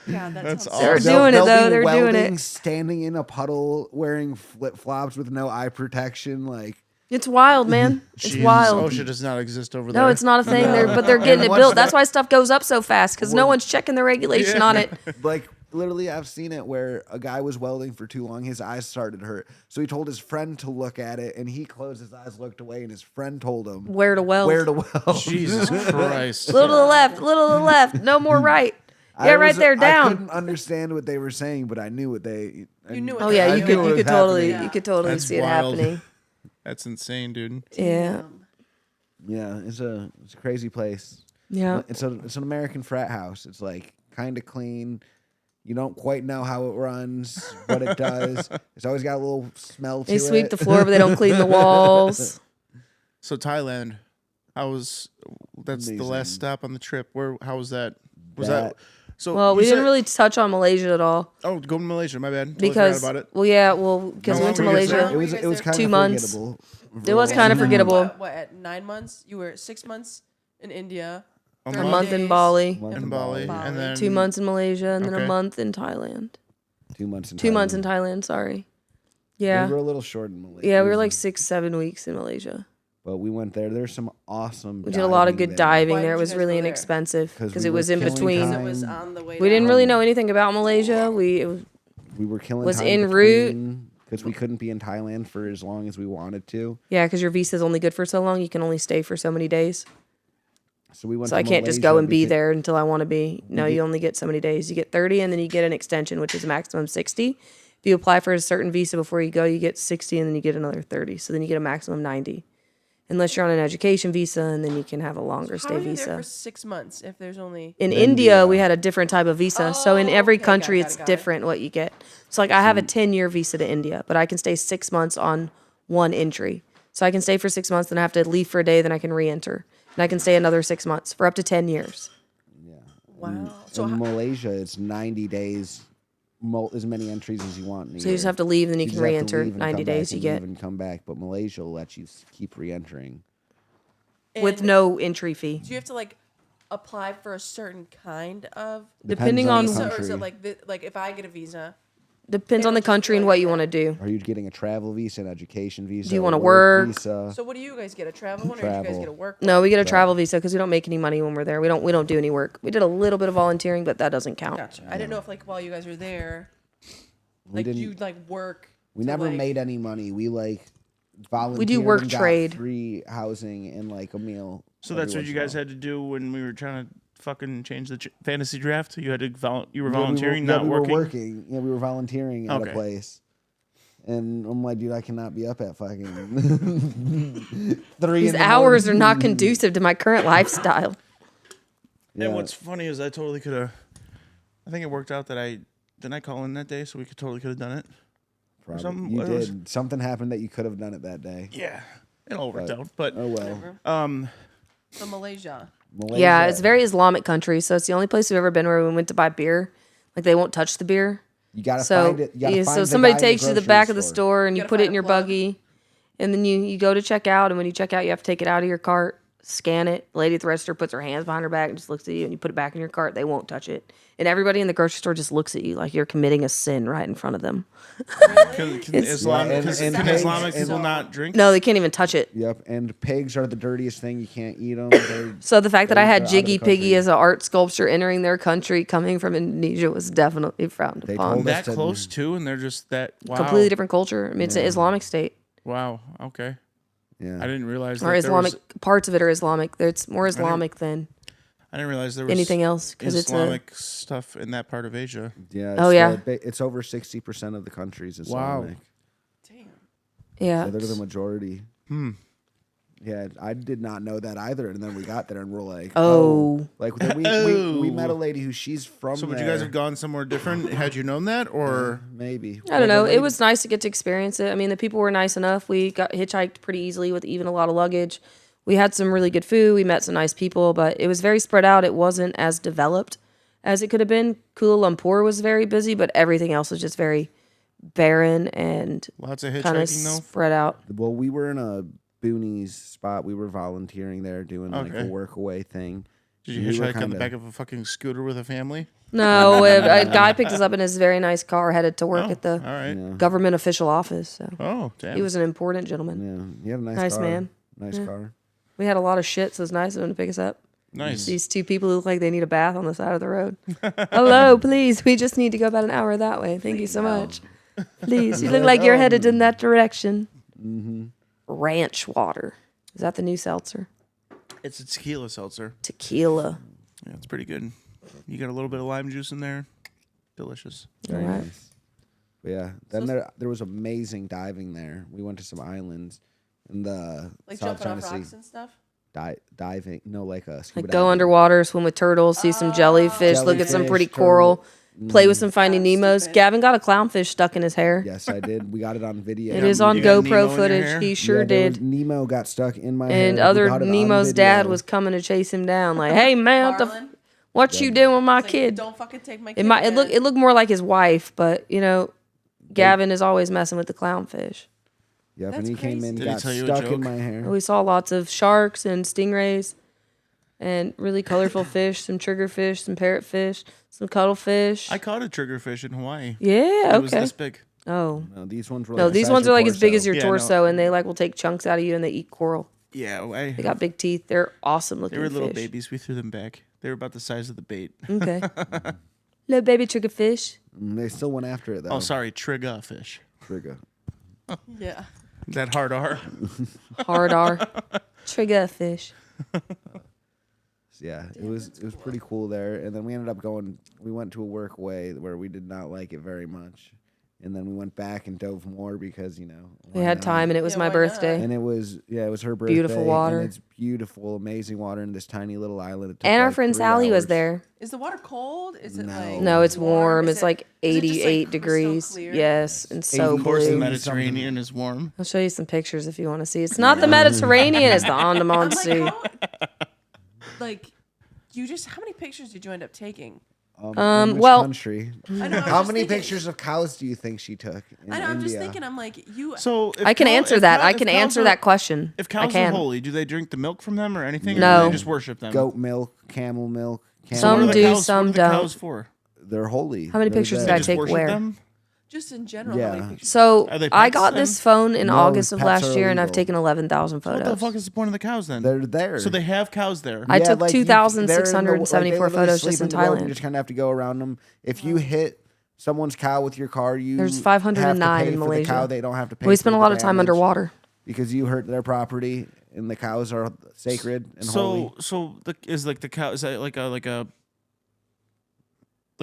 Yeah, That's sounds awesome. They're They'll- doing it they'll though. be They're doing welding, it. standing in a puddle, wearing flip flops with no eye protection. Like It's wild, man. It's Jesus, wild. OSHA does not exist over there. No, it's not a thing. But they're getting it once built. that- That's why stuff goes up so fast because no one's checking the regulation on it. like literally I've seen it where a guy was welding for too long, his eyes started to hurt, so he told his friend to look at it, and he closed his eyes, looked away, and his friend told him Where to weld? where to weld. Jesus Christ. Little to the left, little to the left, no more right. Yeah, right there, I down. couldn't understand what they were saying, but I knew what they. You knew what Oh they yeah, were you doing. could totally happening. you could totally That's see it wild. happening. That's insane, dude. Yeah, Yeah, it's a crazy place. yeah. It's an American frat house. It's like kind of clean. You don't quite know how it runs, but it does. It's always got a little smell to They it. sweep the floor, but they don't clean the walls. So Thailand, that's the last Amazing. stop on the trip. How was that? Was That- So Well, you we didn't said- really touch on Malaysia at all Oh, go to Malaysia. My bad. Totally because, forgot about it. well, yeah, well, because How we went to long were you guys there? Malaysia. It was kind 2 of months. forgettable. It was For a kind long of time. forgettable. What, at 9 months? You were 6 months in India. A 30 month in days. Bali. Month In in Bali, Bali. and then 2 months in Malaysia, and then Okay. a month in Thailand. 2 months in 2 months in Thailand. Thailand, sorry. Yeah. We were a little short in Malaysia. Yeah, we It were was like a- 6-7 weeks in Malaysia. But we went there. There's some awesome. We did a lot of good diving Why there. did It you was guys really go there? inexpensive 'Cause because we it were was in killing between. time. It was on the way We didn't down. really know anything about Malaysia. We were killing. was en route. because we couldn't be in Thailand for as long as we wanted to. Yeah, because your visa's only good for so long. You can only stay for so many days. So we went. So to I can't just Malaysia go and be because- there until I want to be. No, you only get so many days. You get 30, and then you get an extension, which is maximum 60. If you apply for a certain visa before you go, you get 60, and then you get another 30. So then you get a maximum 90. Unless you're on an education visa, and then you can have a longer How stay are you there visa. for 6 months if there's only... In Then India, the, we had a different type of visa. So in every okay, country, got it, it's got it. different what you get. So like I have a 10-year visa to India, but I can stay 6 months on one entry. So I can stay for 6 months, then I have to leave for a day, then I can re-enter. And I can stay another 6 months for up to 10 years. Wow. So in Malaysia, it's 90 days, as many entries as you want. In a So you just year. have to leave, then you can just have to re-enter. leave and 90 come back days you and get leave and come back. But Malaysia will let you keep re-entering. with and no entry fee. do you have to like apply for a certain kind of Depending Depends on- the visa, or is country. it like if I get a visa, Depends on the just country and like what you that. want to do. Are you getting a travel visa, an education visa? Do you a wanna work? Visa? so what do you guys get? A travel one, or do you guys Travel. get a work one? No, we get a travel visa because we don't make any money when we're there. We don't do any work. We did a little bit of volunteering, but that doesn't count. Gotcha. I didn't know if like while you guys were there, We like didn't. you like work. We to, never like- made any money. We like volunteered. work and got trade. free housing and like a meal. So every that's what once you in a guys while. had to do when we were trying to fucking change the fantasy draft. You had to you were Yeah, volunteering, we were, not we working. were working. Yeah, we were volunteering at Okay. a place. And I'm like, dude, I cannot be up at fucking 3 These in the hours are morning. not conducive to my current lifestyle. Yeah. And what's funny is I totally could have. I think it worked out that didn't I call in that day, so we totally could have done it. Probably. something- You it was- did. Something happened that you could have done it that day. Yeah, it all worked But- out. But Oh well. Whatever. So Malaysia. Malaysia, Yeah, it's a very Islamic country, so it's the only place we've ever been where we went to buy beer. Like they won't touch the beer. You gotta So find it. You gotta yeah, find so the somebody guy in the takes you to the grocery back of the store and you gotta put it find in a your plug. buggy, and then you go to check out. And when you check out, you have to take it out of your cart, scan it. The lady at the register puts her hands behind her back and just looks at you, and you put it back in your cart. They won't touch it, and everybody in the grocery store just looks at you like you're committing a sin right in front of them. can It's- Islamic and can pigs- Islamic and- people not drink? No, they can't even touch it. Yep, and pigs are the dirtiest thing. You can't eat them. So the fact that I They're had out of the Jiggy Piggy country. as an art sculpture entering their country coming from Indonesia was definitely frowned They upon. told us That to- close too, and they're just that wow. Completely different culture. I mean, it's an Islamic state. Wow. Okay. Yeah. I didn't realize. Or that Islamic There was, parts of it are Islamic. It's more Islamic than I didn't realize there was anything else because it's a Islamic stuff in that part of Asia. Yeah. Oh, yeah. It's over 60% of the countries Wow. Islamic. Damn. yeah. So they're the majority. Yeah, I did not know that either. And then we got there and we're like, Oh. like we met a lady who she's from So would there. you guys have gone somewhere different had you known that, or Maybe. I don't know. It was nice to get to experience it. I mean, the people were nice enough. We got hitchhiked pretty easily with even a lot of luggage. We had some really good food. We met some nice people, but it was very spread out. It wasn't as developed as it could have been. Kuala Lumpur was very busy, but everything else was just very barren and lots of kind of hitchhiking though? spread out. Well, we were in a boonies spot. We were volunteering there doing like Okay. a work away thing. Did you We were hitchhike on the kinda- back of a fucking scooter with a family? No, a guy picked us up in his very nice car, headed to work Oh, at the all right. Yeah. government official office. So Oh, damn. he was an important gentleman. Yeah, he had a nice, Nice car. man. Nice car. We had a lot of shit, so it was nice of him to pick us up. nice. These two people look like they need a bath on the side of the road. Hello, please. We just need to go about an hour that way. Thank you so much. Please. You look like you're headed in that direction. Ranch water. Is that the new seltzer? It's a tequila seltzer. Tequila. Yeah, it's pretty good. You got a little bit of lime juice in there. Delicious. Very Alright. nice. But yeah. Then there was amazing diving there. We went to some islands in the Like South jumping China off Sea. rocks and stuff. Diving. No, like a scuba Like go diving. underwater, swim with turtles, see some jellyfish, look at some Jellyfish, pretty turtle. coral, play with some Finding That's Nemos. stupid. Gavin got a clownfish stuck in his hair. Yes, I did. We got it on video. It is on You got Nemo in GoPro your footage. hair? He sure Yeah, there did. was- Nemo got stuck in my hair. And We other got it on Nemo's video. dad was coming to chase him down. Like, hey man, What you doing with my It's like, kid? don't fucking take my kid. It looked more like his wife, but Gavin is always messing with the clownfish. Yep, and That's he came in, crazy. Did he got tell you a stuck in joke? my hair. We saw lots of sharks and stingrays, and really colorful fish, some triggerfish, some parrotfish, some cuttlefish. I caught a triggerfish in Hawaii. Yeah, It was okay. this big. Oh. No, these ones were No, like the these size ones of are like as big as torso. your Yeah, no. torso, and they like will take chunks out of you and they eat coral. Yeah, They got big teeth. They're awesome looking they were little fish. babies. We threw them back. They were about the size of the bait. Okay. Little baby triggerfish. They still went after it though. Oh, sorry, trigger fish. Trigger. Yeah. That hard R. Hard R. Triggerfish. Yeah, it was pretty cool there. And then we ended up going. We went to a work away where we did not like it very much. And then we went back and dove more because We why had not? time, and it was Yeah, my why birthday. And it was her birthday. Beautiful water. And it's beautiful, amazing water in this tiny little island. It took And our like friend 3 Sally was hours. there. Is the water cold? Is it No. like No, it's warm. Is It's it- like is it just, 88 crystal degrees. clear? Yes, and so Of course, the blue. Mediterranean is warm. I'll show you some pictures if you want to see. It's not the Mediterranean, it's the Andaman I'm Sea. like, like, how many pictures did you end up taking? In which well- country? I know, I was How just many thinking- pictures of cows do you think she took in I know. I'm just India? thinking. I'm like, you. So if I can cow- answer if that. cow- I if can cows answer are- that question. If I cows are can. holy, do they drink the milk from them or anything? Or No. do they just worship them? Goat milk, camel milk. Camel Some What are milk. the do, cows, some what are the don't. cows for? They're holy. How many They're pictures did there. I Just take worship where? them? Just in general. Yeah. How many pictures? So Are they I pets got then? this phone in No, August of pets last are year, and I've illegal. taken 11,000 What the photos. fuck is the point of the cows then? They're there. So they have cows there. I took like, they're in the- 2,674 like, they literally photos sleep just in the road, Thailand. You just kind of have to go around them. If you hit someone's cow with your car, you There's have 509 to pay in for Malaysia. The cow. They don't have to pay. We for spent a the lot of time damage underwater. because you hurt their property, and the cows are sacred and holy. So is like the cow? Is that like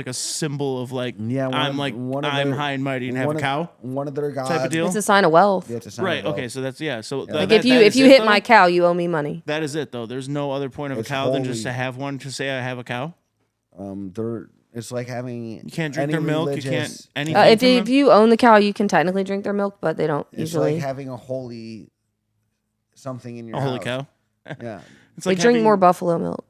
a symbol of like Yeah, I'm their- high and mighty and have one a of- cow? One of their gods. Type of deal? It's a sign of wealth. Yeah, it's a sign Right. of wealth. Okay. So that's yeah. So Like if you hit my cow, you owe me money. that is it though. There's no other point of It's a cow than just holy. to have one. To say I have a cow. It's like having. You can't drink any their milk. You religious- can't anything. If from if them? you own the cow, you can technically drink their milk, but they don't It's usually. like having a holy something in your a holy house. cow. Yeah. It's we like drink having more buffalo milk.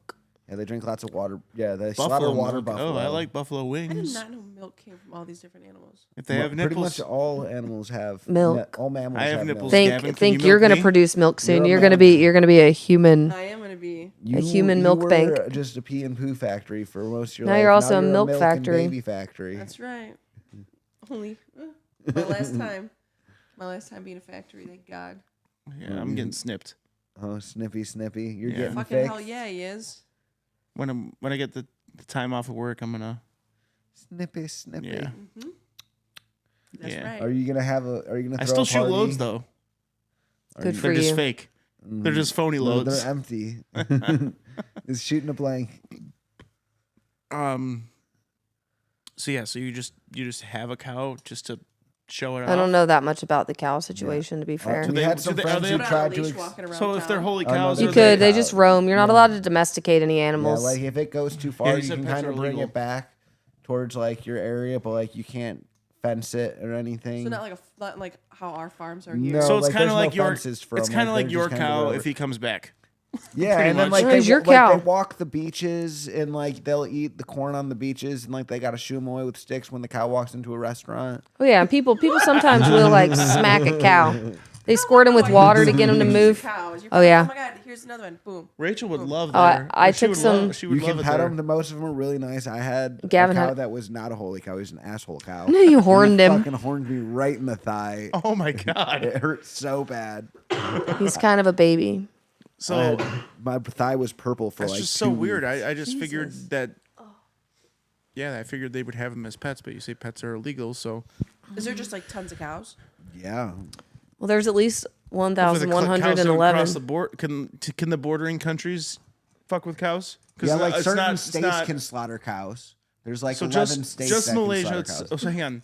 Yeah, they drink lots of water. Yeah, they buffalo slaughter water milk. buffalo. Oh, I like buffalo I did wings. not know milk came from all these different animals. If they have Pretty nipples, much all animals have Milk. all mammals I have have nipples. milk. Gavin, can Think you you're milk gonna me? produce milk soon. You're a You're gonna be a human. I am gonna be. human milk were bank. Just a pee and poo factory for most of your Now life. you're also a you're milk milk factory. and baby factory. That's right. Only my last time. My last time being a factory. Thank God. Yeah, I'm getting snipped. Oh, snippy. You're Yeah. getting Fucking fixed. hell yeah, he is. When I get the time off of work, I'm gonna. Snippy. Yeah. That's Yeah. right. Are you gonna have a? Are you gonna? I throw still a shoot party? loads though. Good They're for just you. fake. They're just phony No, loads. they're empty. It's shooting a blank. So yeah, so you just have a cow just to show it off. I don't know that much about the cow situation, to be fair. We they- had do some they- are friends they who Put on a tried to. leash walking around So if they're town. holy Oh, no, cows, You are could. They cow. just roam. You're not allowed to domesticate any Yeah, animals. like if it goes too far, Yeah, you he said can pets kind are of bring illegal. it back towards like your area, but like you can't fence it or anything. So not like how our farms are here. No. So it's like, kind of there's no like your. fences for It's them, kind of like, like they're your just kinda cow wherever. if he comes back. Yeah, Pretty and then much. like No, they, it's your like, cow. they walk the beaches and like they'll eat the corn on the beaches and like they got to shoo them away with sticks when the cow walks into a restaurant. Oh yeah, and people sometimes will like smack a cow. They squirt them with water to get them to move. Cows. Oh, yeah. Oh my God! Here's another one. Boom. Rachel would love Oh, that. I She took would some- Love, she would You can love it pet there. them. Most of them are really nice. I had Gavin a cow had- that was not a holy cow. He was an asshole cow. No, you horned He him. fucking horned me right in the thigh. Oh my god. It hurt so bad. He's kind of a baby. So My thigh was purple for that's like just 2 so weird. weeks. I just figured Jesus. that. Yeah, I figured they would have them as pets, but you say pets are illegal, so Is there just like tons of cows? Yeah. Well, there's at least hopefully the cows don't 1,111. cross the board. Can the bordering countries fuck with cows? Yeah, like it's certain not- it's states not- can slaughter cows. There's like So 11 states just that Malaysia. can slaughter cows. So hang on.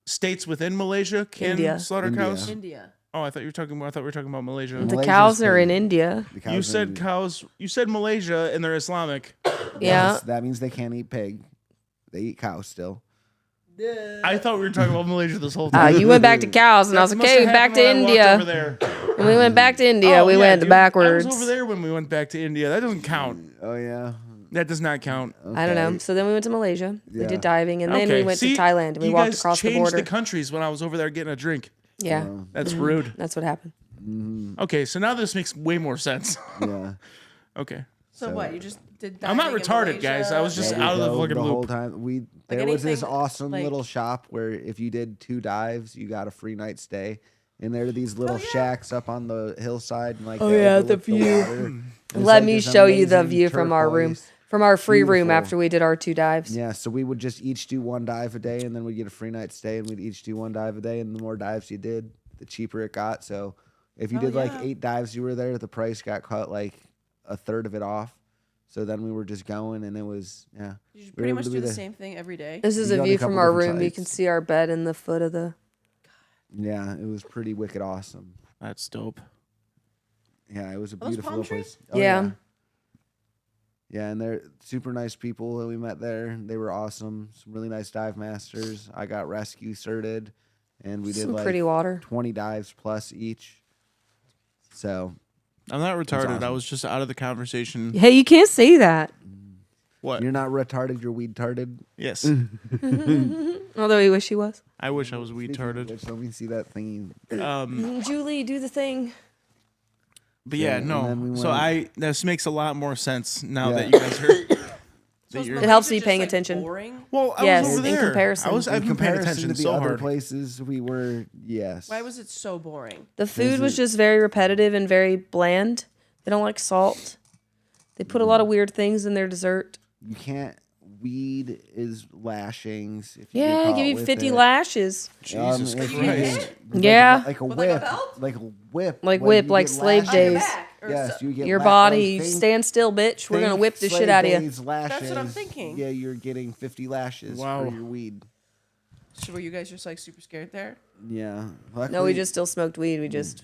States within Malaysia can India. slaughter India. cows. India. Oh, I thought we were talking about Malaysia. The Malaysia's cows are in crazy. India. The cows You are said in- cows. You said Malaysia, and they're Islamic. Yeah. That means they can't eat pig. They eat cows still. I thought we were talking about Malaysia this whole time. You went back to cows, and I was like, Must okay, have back to happened when I walked over India. there. When we went back to India, Oh, we yeah, went dude. backwards. I was over there when we went back to India. That doesn't count. Oh yeah. That does not count. I don't know. Okay. So then we went to Malaysia. We Yeah. did diving, and then we went See, to Thailand, and we you walked guys across the changed border. the countries when I was over there getting a drink. Yeah, That's rude. that's what happened. Okay, so now this makes way more sense. Yeah. Okay. So what? You just did. I'm not diving in retarded, guys. I was Malaysia? just Yeah, we out of the dove fucking whole loop. time. There was this anything, awesome like- little shop where if you did 2 dives, you got a free night stay. And there are these little shacks up on the hillside, and like Oh, they yeah, the overlook view. water. It's Let like me this show you the amazing view from our room, turquoise. from our free room Beautiful. after we did our 2 dives. Yeah, so we would just each do 1 dive a day, and then we'd get a free night stay, and we'd each do 1 dive a day. And the more dives you did, the cheaper it got. So if you did like 8 dives, you were there, the price got cut like a third of it off. So then we were just going, and it was You just we were pretty able much to do be the there. same thing every day. This is We a go to view a couple from our different room. You sites. can see our bed in the foot of the. Yeah, it was pretty wicked awesome. That's dope. Yeah, it was a those beautiful palm little trees? place. Oh, Yeah. Yeah, and they're super nice people that we met there. They were awesome. Some really nice dive masters. I got rescue certed, and we did Some like pretty water. 20 dives plus each. So I'm not retarded. I awesome. was just out of the conversation. Hey, you can't say that. What? you're not retarded, you're weed tarded. Yes. Although we wish he was. I wish I was Speaking of retarded. which, let me see that thingy. Julie, do the thing. But Yeah, yeah, and no. then we So went- this makes a lot more sense now Yeah. that you guys heard. So is It helps Malaysia me just, paying like, attention. Boring? Well, I Yes, was over in there. comparison. I've In been paying comparison attention to the so other hard. places, we were yes. Why was it so boring? The food was just very repetitive and very bland. They don't like salt. They put a lot of weird things in their dessert. You can't. Weed is lashings. If you get Yeah, caught give you with 50 it. lashes. Jesus if you Christ. get- Yeah. like a With, like, a whip, belt? like a whip, Like when whip, you like get slave lashes. On your days. back, or Yes, you get Your la- body, like, think- stand still, bitch. We're going to think whip the shit slave out of you. days lashes. what I'm thinking. Yeah, you're getting 50 lashes Wow. for your weed. So were you guys just like super scared there? Yeah. No, we Luckily, just still smoked weed. We just,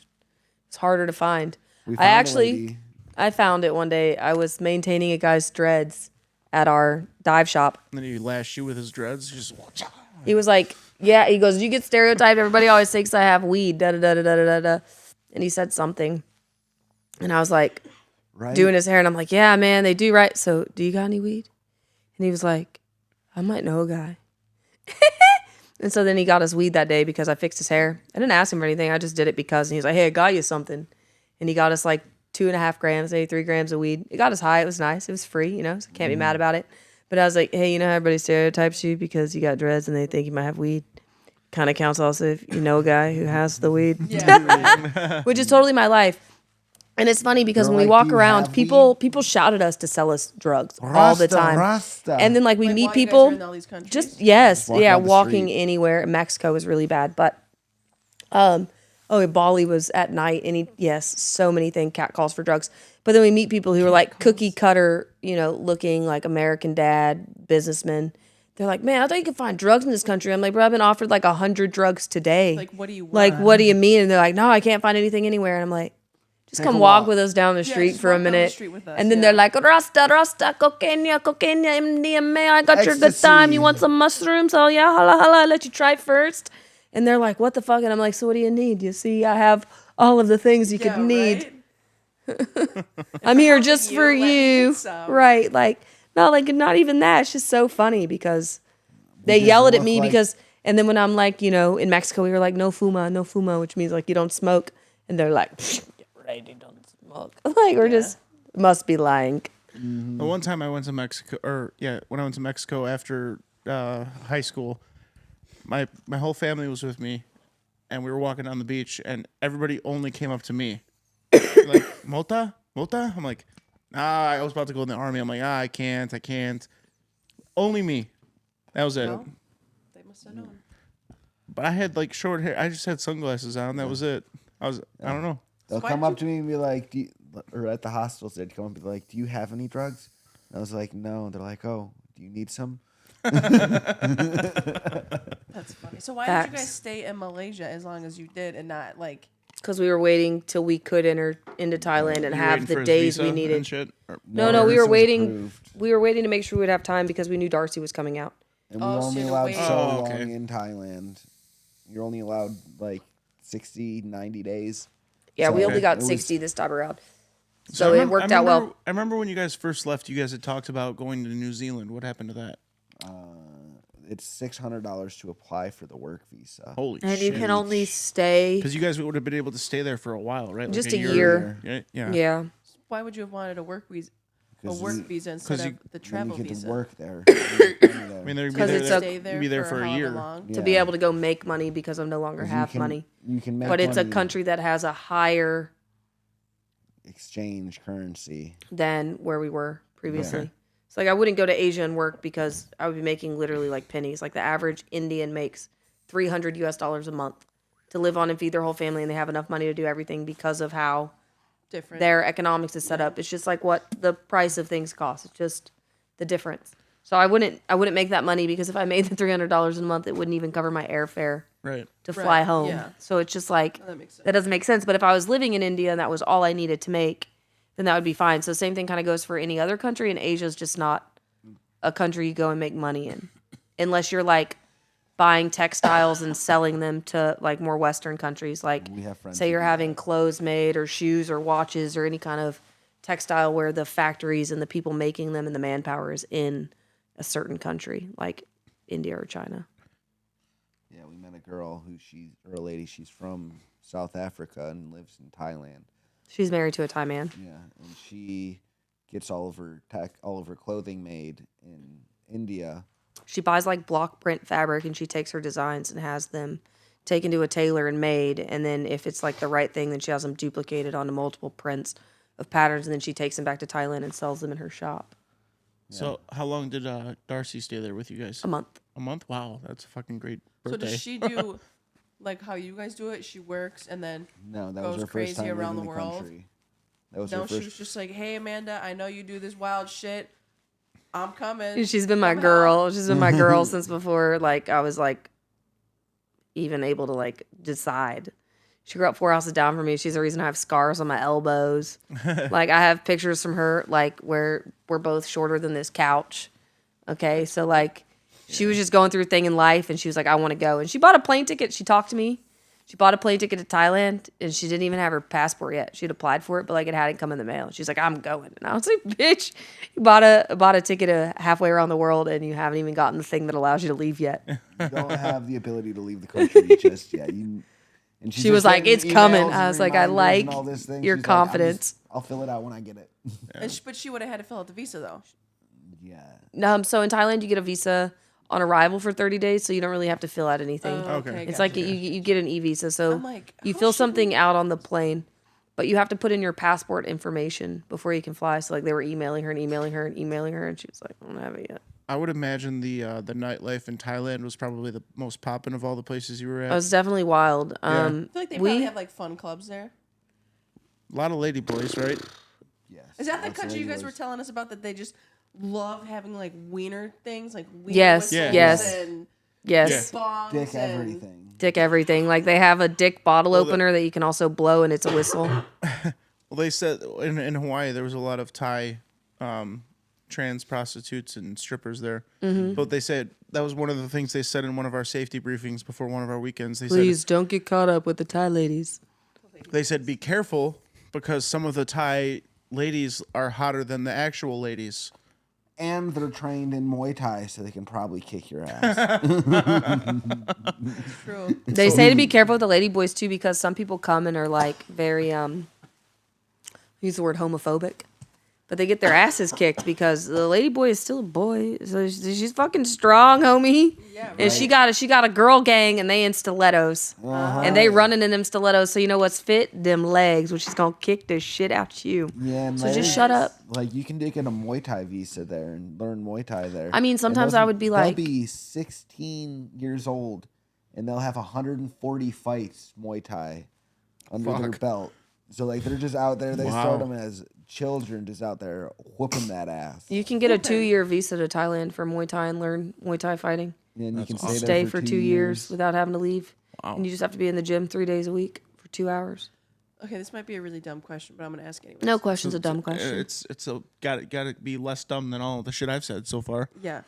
it's harder to find. we I found a actually, lady. I found it one day. I was maintaining a guy's dreads at our dive shop. And then he lashed you with his dreads. Just He was like, yeah, he goes, you get stereotyped. Everybody always thinks I have weed. Da da da da da da da. And he said something. And I was like, Right? doing his hair. And I'm like, yeah, man, they do right. So do you got any weed? And he was like, I might know a guy. And so then he got us weed that day because I fixed his hair. I didn't ask him for anything. I just did it because. And he's like, hey, I got you something. And he got us like 2.5 grams, maybe 3 grams of weed. It got us high. It was nice. It was free, you know, so I can't be mad about it. But I was like, hey, you know how everybody stereotypes you because you got dreads and they think you might have weed? Kind of counts also if you know a guy who has the weed. Which is totally my life. And it's funny because They're when we like, walk "Do you around, have people shout at us to sell us drugs all the Rasta, time. Rasta. And then like we Like, meet while you guys people are in all these countries? just yes, walk yeah, down the walking street. anywhere. Mexico was really bad, but Bali was at night, and so many things, catcalls for drugs. But then we meet people who are like cookie cutter, you know, looking like American dad businessmen. They're like, man, I thought you could find drugs in this country. I'm like, bro, I've been offered like 100 drugs today. Like, what do you want? Like, what do you mean? And they're like, no, I can't find anything anywhere. And I'm like, just Take come a walk walk. with us down the street just for a walk down the minute. street with us, And then yeah. they're like, Rasta, cocaine, MDMA. I got your good Ecstasy. time. You want some mushrooms? Oh, yeah, holla, holla. I'll let you try first. And they're like, what the fuck? And I'm like, so what do you need? You see, I have all of the things you could need. Right? I'm here helping just you, for let me you. get some. Right. Like, no, like, not even that. It's just so funny because they yell it at look me like- because, and then when I'm like, you know, in Mexico, we were like, no fuma, which means like you don't smoke. And they're like, get ready, don't smoke. Like, we're just, must be lying. The one time I went to Mexico, when I went to Mexico after high school, my whole family was with me, and we were walking down the beach, and everybody only came up to me, like Mota. I'm like, I was about to go in the army. I'm like, I can't. Only me. That was it. No, they must have known. But I had like short hair. I just had sunglasses on. That was it. I don't know. They'll Why come did up to me and be like, or at the hospitals, they'd come up and be like, do you have any drugs? And I was like, no. They're like, oh, do you need some? That's funny. So why did you guys Facts. stay in Malaysia as long as you did and not like? Because we were waiting till we could enter into Thailand and You were have waiting for the his days we visa needed. and shit? Or- No, No, we this were was waiting. approved. We were waiting to make sure we'd have time because we knew Darcy was coming out. And we Oh, so only you allowed wait. so Oh, okay. long in Thailand. You're only allowed like 60, 90 days. Yeah, we So only got it was- 60 this time around. So it worked out well. I remember when you guys first left, you guys had talked about going to New Zealand. What happened to that? It's $600 to apply for the work visa. Holy And shit. you can only stay Because you guys would have been able to stay there for a while, right? Like just a year. Yeah. Yeah. Why would you have wanted a work visa? A 'Cause work you- visa instead of the Then travel you get visa. to work there. I mean, they'd be 'Cause there, it's a- Stay there, you'd be there for a however year. long. To be able to go make money because I no longer have money. You can make But it's a money, country that has a higher exchange currency. than where we were previously. Okay. So like I wouldn't go to Asia and work because I would be making literally like pennies. Like the average Indian makes $300 a month to live on and feed their whole family, and they have enough money to do everything because of how Different. their economics is set up. It's just like what the price of things cost. It's just the difference. So I wouldn't make that money because if I made the $300 a month, it wouldn't even cover my airfare Right. to fly Right, home. yeah. So it's just like That makes sense. that doesn't make sense. But if I was living in India and that was all I needed to make, then that would be fine. So same thing kind of goes for any other country, and Asia is just not a country you go and make money in, unless you're like buying textiles and selling them to like more Western countries. Like We have friends say who you're do having clothes made or shoes or watches or any kind of textile where the factories and the people making them and the manpower is in a certain country, like India or China. Yeah, we met a girl or a lady. She's from South Africa and lives in Thailand. She's married to a Thai man. Yeah, and she gets all of her clothing made in India. She buys like block print fabric and she takes her designs and has them taken to a tailor and made. And then if it's like the right thing, then she has them duplicated onto multiple prints of patterns. And then she takes them back to Thailand and sells them in her shop. So how long did Darcy stay there with you guys? A month. A month? Wow, that's a fucking great So birthday. does she do like how you guys do it? She works and then No, that goes was her crazy first time around leaving the world? country. That was no, her she first. was just like, "Hey Amanda, I know you do this wild shit. I'm coming." And she's been my Come girl. help." She's been my girl since before like I was like even able to like decide. She grew up 4 houses down from me. She's the reason I have scars on my elbows. Like I have pictures from her like where we're both shorter than this couch. Okay, so like she was just going through a thing in life and she was like, I want to go. And she bought a plane ticket. She talked to me. She bought a plane ticket to Thailand and she didn't even have her passport yet. She'd applied for it, but like it hadn't come in the mail. She's like, I'm going. And I was like, bitch, you bought a ticket to halfway around the world and you haven't even gotten the thing that allows you to leave yet. You don't have the ability to leave the country just yet. And she's She just was like, getting it's coming. emails I and was like, I reminders like and all this thing. your She's like, confidence. I'll fill it out when I get it. But she would have had to fill out the visa though. Yeah. So in Thailand, you get a visa on arrival for 30 days, so you don't really have to fill out anything. Okay. It's like you get an e-visa, so I'm like, you how fill should something we- out on the plane, but you have to put in your passport information before you can fly. So like they were emailing her and emailing her and emailing her, and she was like, I don't have it yet. I would imagine the nightlife in Thailand was probably the most poppin' of all the places you were at. It was definitely wild. I feel like they probably have like fun clubs there. A lot of lady boys, right? Yes. Is that the Lots of country you guys lady were boys. telling us about that they just love having like wiener things, like wiener Yes, whistles yes. and Yes, bongs Dick and everything. dick everything. Like they have a dick bottle the- opener that you can also blow, and it's a whistle. Well, they said in Hawaii there was a lot of Thai trans prostitutes and strippers there. Mm-hmm. But they said that was one of the things they said in one of our safety briefings before one of our weekends. They Please don't get caught up with the Thai ladies. said be careful because some of the Thai ladies are hotter than the actual ladies. And they're trained in Muay Thai, so they can probably kick your ass. true. They say to be careful with the lady boys too, because some people come and are like very use the word homophobic, but they get their asses kicked because the lady boy is still a boy. So she's fucking strong, homie. Yeah, And she got a girl gang and they in stilettos. And they running in them stilettos, so you know what's fit? Them legs, which is gonna kick the shit out you. Yeah, and So just there's- shut up. Like you can take in a Muay Thai visa there and learn Muay Thai there. I mean, And sometimes those- I would be like- they'll be 16 years old, and they'll have 140 fights Muay Thai under their Fuck. belt. So like they're just out there. They Wow. start them as children, just out there whooping that ass. You can get a 2-year visa to Thailand for Muay Thai and learn Muay Thai fighting. And you can awesome. stay, Stay there for 2 years without having to leave. Wow. And you just have to be in the gym 3 days a week for 2 hours. Okay, this might be a really dumb question, but I'm gonna ask anyway. No question's a dumb question. It's gotta be less dumb than all the shit I've said so far. Yeah.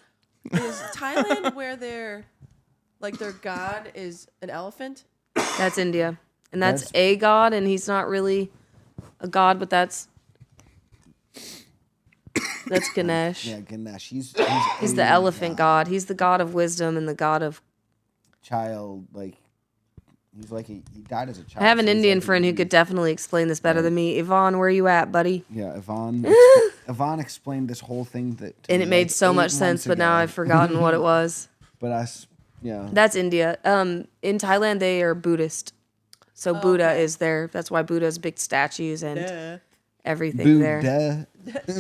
Is Thailand where their god is an elephant? That's India. And that's That's- a god, and he's not really a god, but that's That's Ganesh. Yeah, Ganesh. He's He's the Indian elephant god. He's the god of wisdom and the god of. child. Like he's like he died as a child. I have an so he's Indian like friend who could definitely explain this better than me. Yvonne, where you at, buddy? Yeah, Yvonne. Yvonne explained this whole thing to And me, it made like, so 8 much sense, months but now ago. I've forgotten what it was. But yeah. That's India. In Thailand, they are Buddhist. So Buddha is there. That's why Buddha has big statues and everything there. Buddha.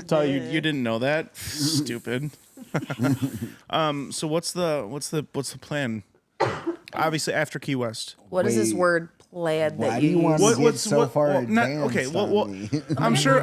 So you didn't know that? Stupid. So what's the plan? Obviously after Key West. What is this Wait. word plaid Why that do you you want use? to get so far advanced okay, on me? I'm sure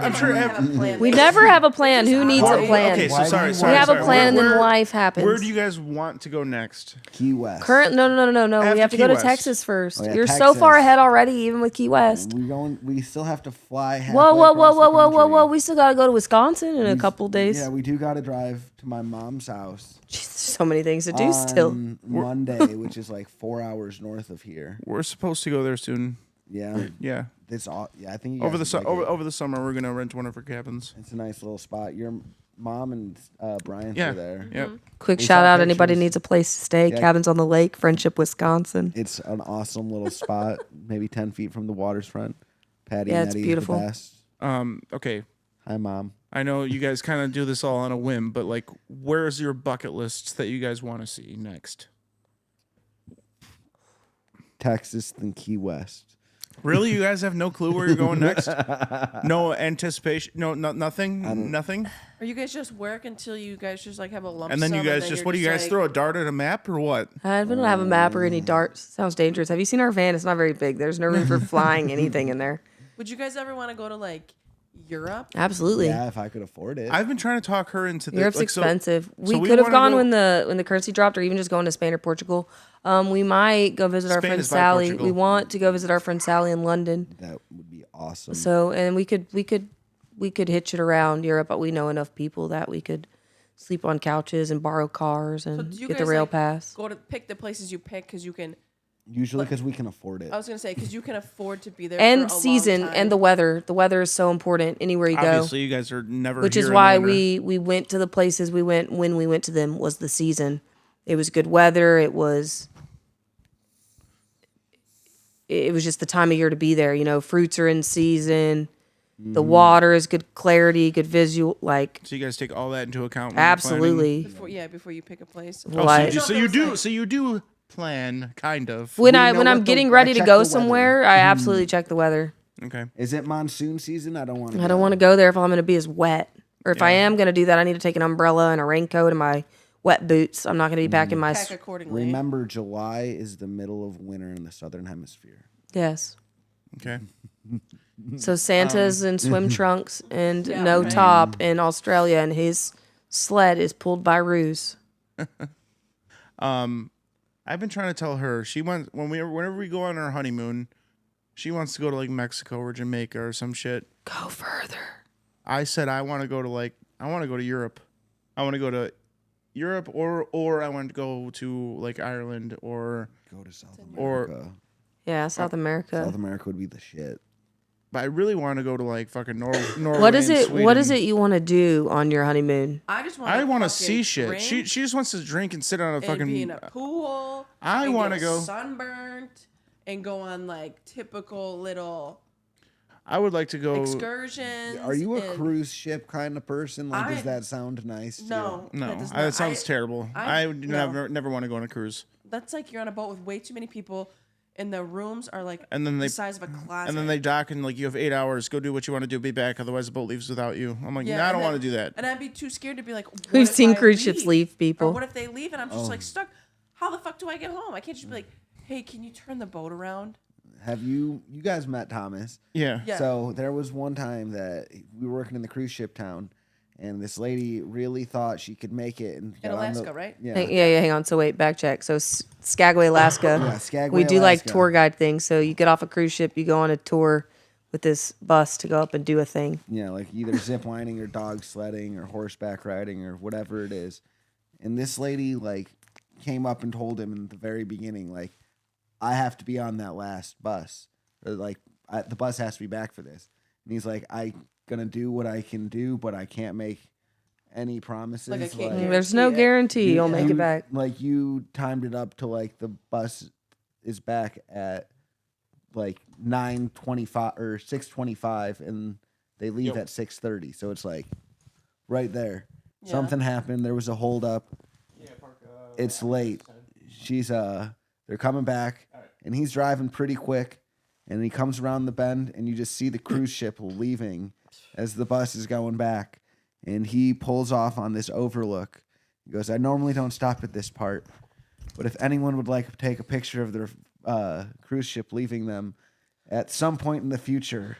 We never have a plan. Who needs a plan? Okay, so Why do sorry. you sorry We have a sorry. plan and then Where- life happens. Where do you guys want to go next? Key West. No. After We have to Key go to West. Texas first. Oh, yeah, You're so far Texas. ahead already, even with Key West. We still have to fly halfway Whoa. across the country. We still got to go to Wisconsin in a couple days. Yeah, we do got to drive to my mom's house. Jeez, there's so many things to do still. on Monday, which is like 4 hours north of here. We're supposed to go there soon. Yeah, Yeah. I think you Over guys the would like it. over the summer we're gonna rent one of our cabins. It's a nice little spot. Your mom and Brian Yeah. are there. Yep. Quick We shout saw out. Anybody pictures. needs a place to stay. Yeah. Cabins on the Lake, Friendship, Wisconsin. It's an awesome little spot, maybe 10 feet from the waterfront. Patty Yeah, and it's Eddie, beautiful. the best. Okay. Hi, Mom. I know you guys kind of do this all on a whim, but like, where's your bucket list that you guys want to see next? Texas, then Key West. Really, you guys have no clue where you're going next? No anticipation? No, nothing? Nothing? Or you guys just work until you guys just like have a lump And then sum you guys then just, you're what do you guys like, throw a dart at a map or what? We don't have a map or any darts. Sounds dangerous. Have you seen our van? It's not very big. There's no room for flying anything in there. Would you guys ever want to go to like Europe? Absolutely. Yeah, if I could afford it. I've been trying to talk her into the Europe's like, so- expensive. so We could have wanna gone go- when the currency dropped, or even just going to Spain or Portugal. We might go visit our Spain friend is by Sally. Portugal. We want to go visit our friend Sally in London. That would be awesome. So, and we could hitch it around Europe, but we know enough people that we could sleep on couches and borrow cars and Do you get the guys, rail like, pass. Go to pick the places you pick because you can. Usually because we can afford it. I was gonna say because you can afford to be there And for a season long time. and the weather. The weather is so important anywhere you go. Obviously, you guys are never Which here is in why the winter. we went to the places we went when we went to them was the season. It was good weather. It was just the time of year to be there. You know, fruits are in season. The water is good clarity, good visual. Like So you guys take all that into account. When you're absolutely. before you pick a place. planning? Oh, Like- so you do plan kind of. When know I'm what the- getting I ready to check go the weather. somewhere, I absolutely check the weather. Okay. Is it monsoon season? I don't want to. I don't want to go there if I'm going to be as wet. Or if I am going to do that, I need to take an umbrella and a raincoat and my wet boots. I'm not going to be packing my. Pack accordingly. Remember, July is the middle of winter in the southern hemisphere. Yes. Okay. So Santa's in swim trunks and Yeah, no right. top in Australia, and his sled is pulled by Ruse. I've been trying to tell her whenever we go on our honeymoon, she wants to go to like Mexico or Jamaica or some shit. Go further. I said I want to go to Europe. I want to go to Europe or I want to go to like Ireland or Go to South Or- America. Yeah, South America. South America would be the shit. but I really want to go to like fucking Norway. What is and it? What is Sweden. it you want to do on your honeymoon? I just want. I want to see shit. She just wants to drink and sit on a and fucking. be in a pool. I and wanna get go- sunburnt and go on like typical little I would like to go. excursions. Are you a and- cruise ship kind of person? Like, I- does that sound nice? to you? No, No, that, does that not. sounds terrible. I would no. never want to go on a cruise. That's like you're on a boat with way too many people, and the rooms are like And then the they size of a closet. and then they dock and like you have 8 hours. Go do what you want to do. Be back. Otherwise, the boat leaves without you. I'm like, Yeah, nah, I and don't then- want to do that. And I'd be too scared to be like, what We've if seen I cruise ships leave people. Or what if they leave and I'm just like stuck? How the fuck do I get home? I can't just be like, hey, can you turn the boat around? Have you guys met Thomas? Yeah. Yeah. So there was one time that we were working in the cruise ship town, and this lady really thought she could make it. And In got on Alaska, right? Yeah. Hang on. So wait, back check. So Skagway, Alaska. Yeah, Skagway, we do like Alaska. tour guide things. So you get off a cruise ship, you go on a tour with this bus to go up and do a thing. Yeah, like either zip lining or dog sledding or horseback riding or whatever it is. And this lady like came up and told him in the very beginning, like, I have to be on that last bus. Or like the bus has to be back for this. And he's like, I gonna do what I can do, but I can't make any promises. Like, I can't There's no guarantee you'll make it back. Like you timed it up to like the bus is back at like 9:25 or 6:25, and they leave at 6:30. So it's like right there. Yeah. Something happened. There was a holdup. It's late. They're coming back, and he's driving pretty quick, and he comes around the bend, and you just see the cruise ship leaving as the bus is going back, and he pulls off on this overlook. He goes, "I normally don't stop at this part, but if anyone would like to take a picture of their cruise ship leaving them at some point in the future,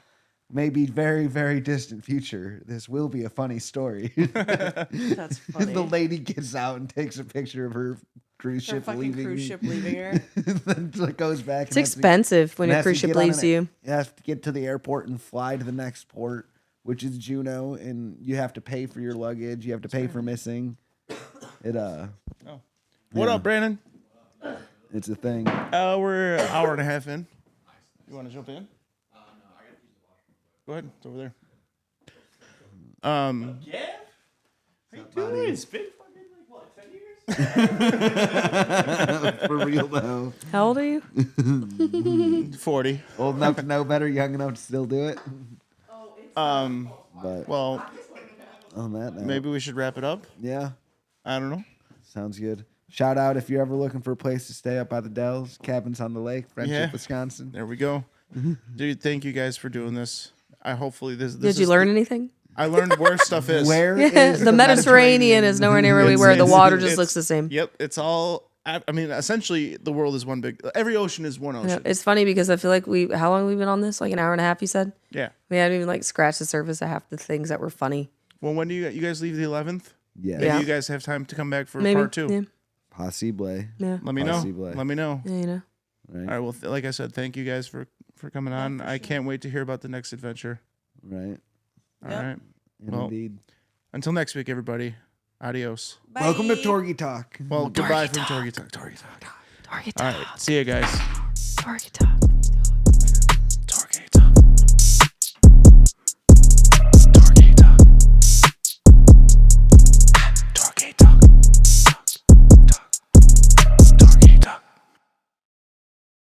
maybe very, very distant future, this will be a funny story." That's funny. The lady gets out and takes a picture of her cruise Her ship fucking leaving. cruise ship leaving her. Then goes back. It's expensive when your cruise ship leaves you. You have to get to the airport and fly to the next port, which is Juneau, and you have to pay for your luggage. You have to pay for missing. What up, Brandon? It's a thing. We're an hour and a half in. You want to jump in? No, I got to use the washroom. Go ahead. It's over there. How you doing? It's been fucking like what, 10 years? For real though. How old are you? 40. Old enough to know better, young enough to still do it. But Well, on that note, maybe we should wrap it up. yeah, I don't know. sounds good. Shout out if you're ever looking for a place to stay up by the Dells, cabins on the lake, Friendship, Yeah. Wisconsin. There we go. Dude, thank you guys for doing this. I hopefully this Did you learn anything? I learned where stuff is. Where Yeah, is the Mediterranean is nowhere near really where the water just looks the same. Yep, it's all. I mean, essentially, the world is one big. Every ocean is one Yeah, ocean. it's funny because I feel like how long have we been on this? Like an hour and a half, you said? Yeah. We hadn't even like scratched the surface of half the things that were funny. Well, when do you guys leave the 11th? Yeah, Maybe Yeah. you guys have time to come back for Maybe. part 2. Yeah. possibly. Yeah. Let me know. Possibly. Let me know. Yeah, you know. Right, All right. Well, like I said, thank you guys for coming on. I can't wait to hear about the next adventure. right. All Yep. right. Well, Indeed. until next week, everybody. Adios. Welcome to Bye. Torgy Talk. Well, goodbye from Torgy Talk. Target All right. See you guys. Target Talk.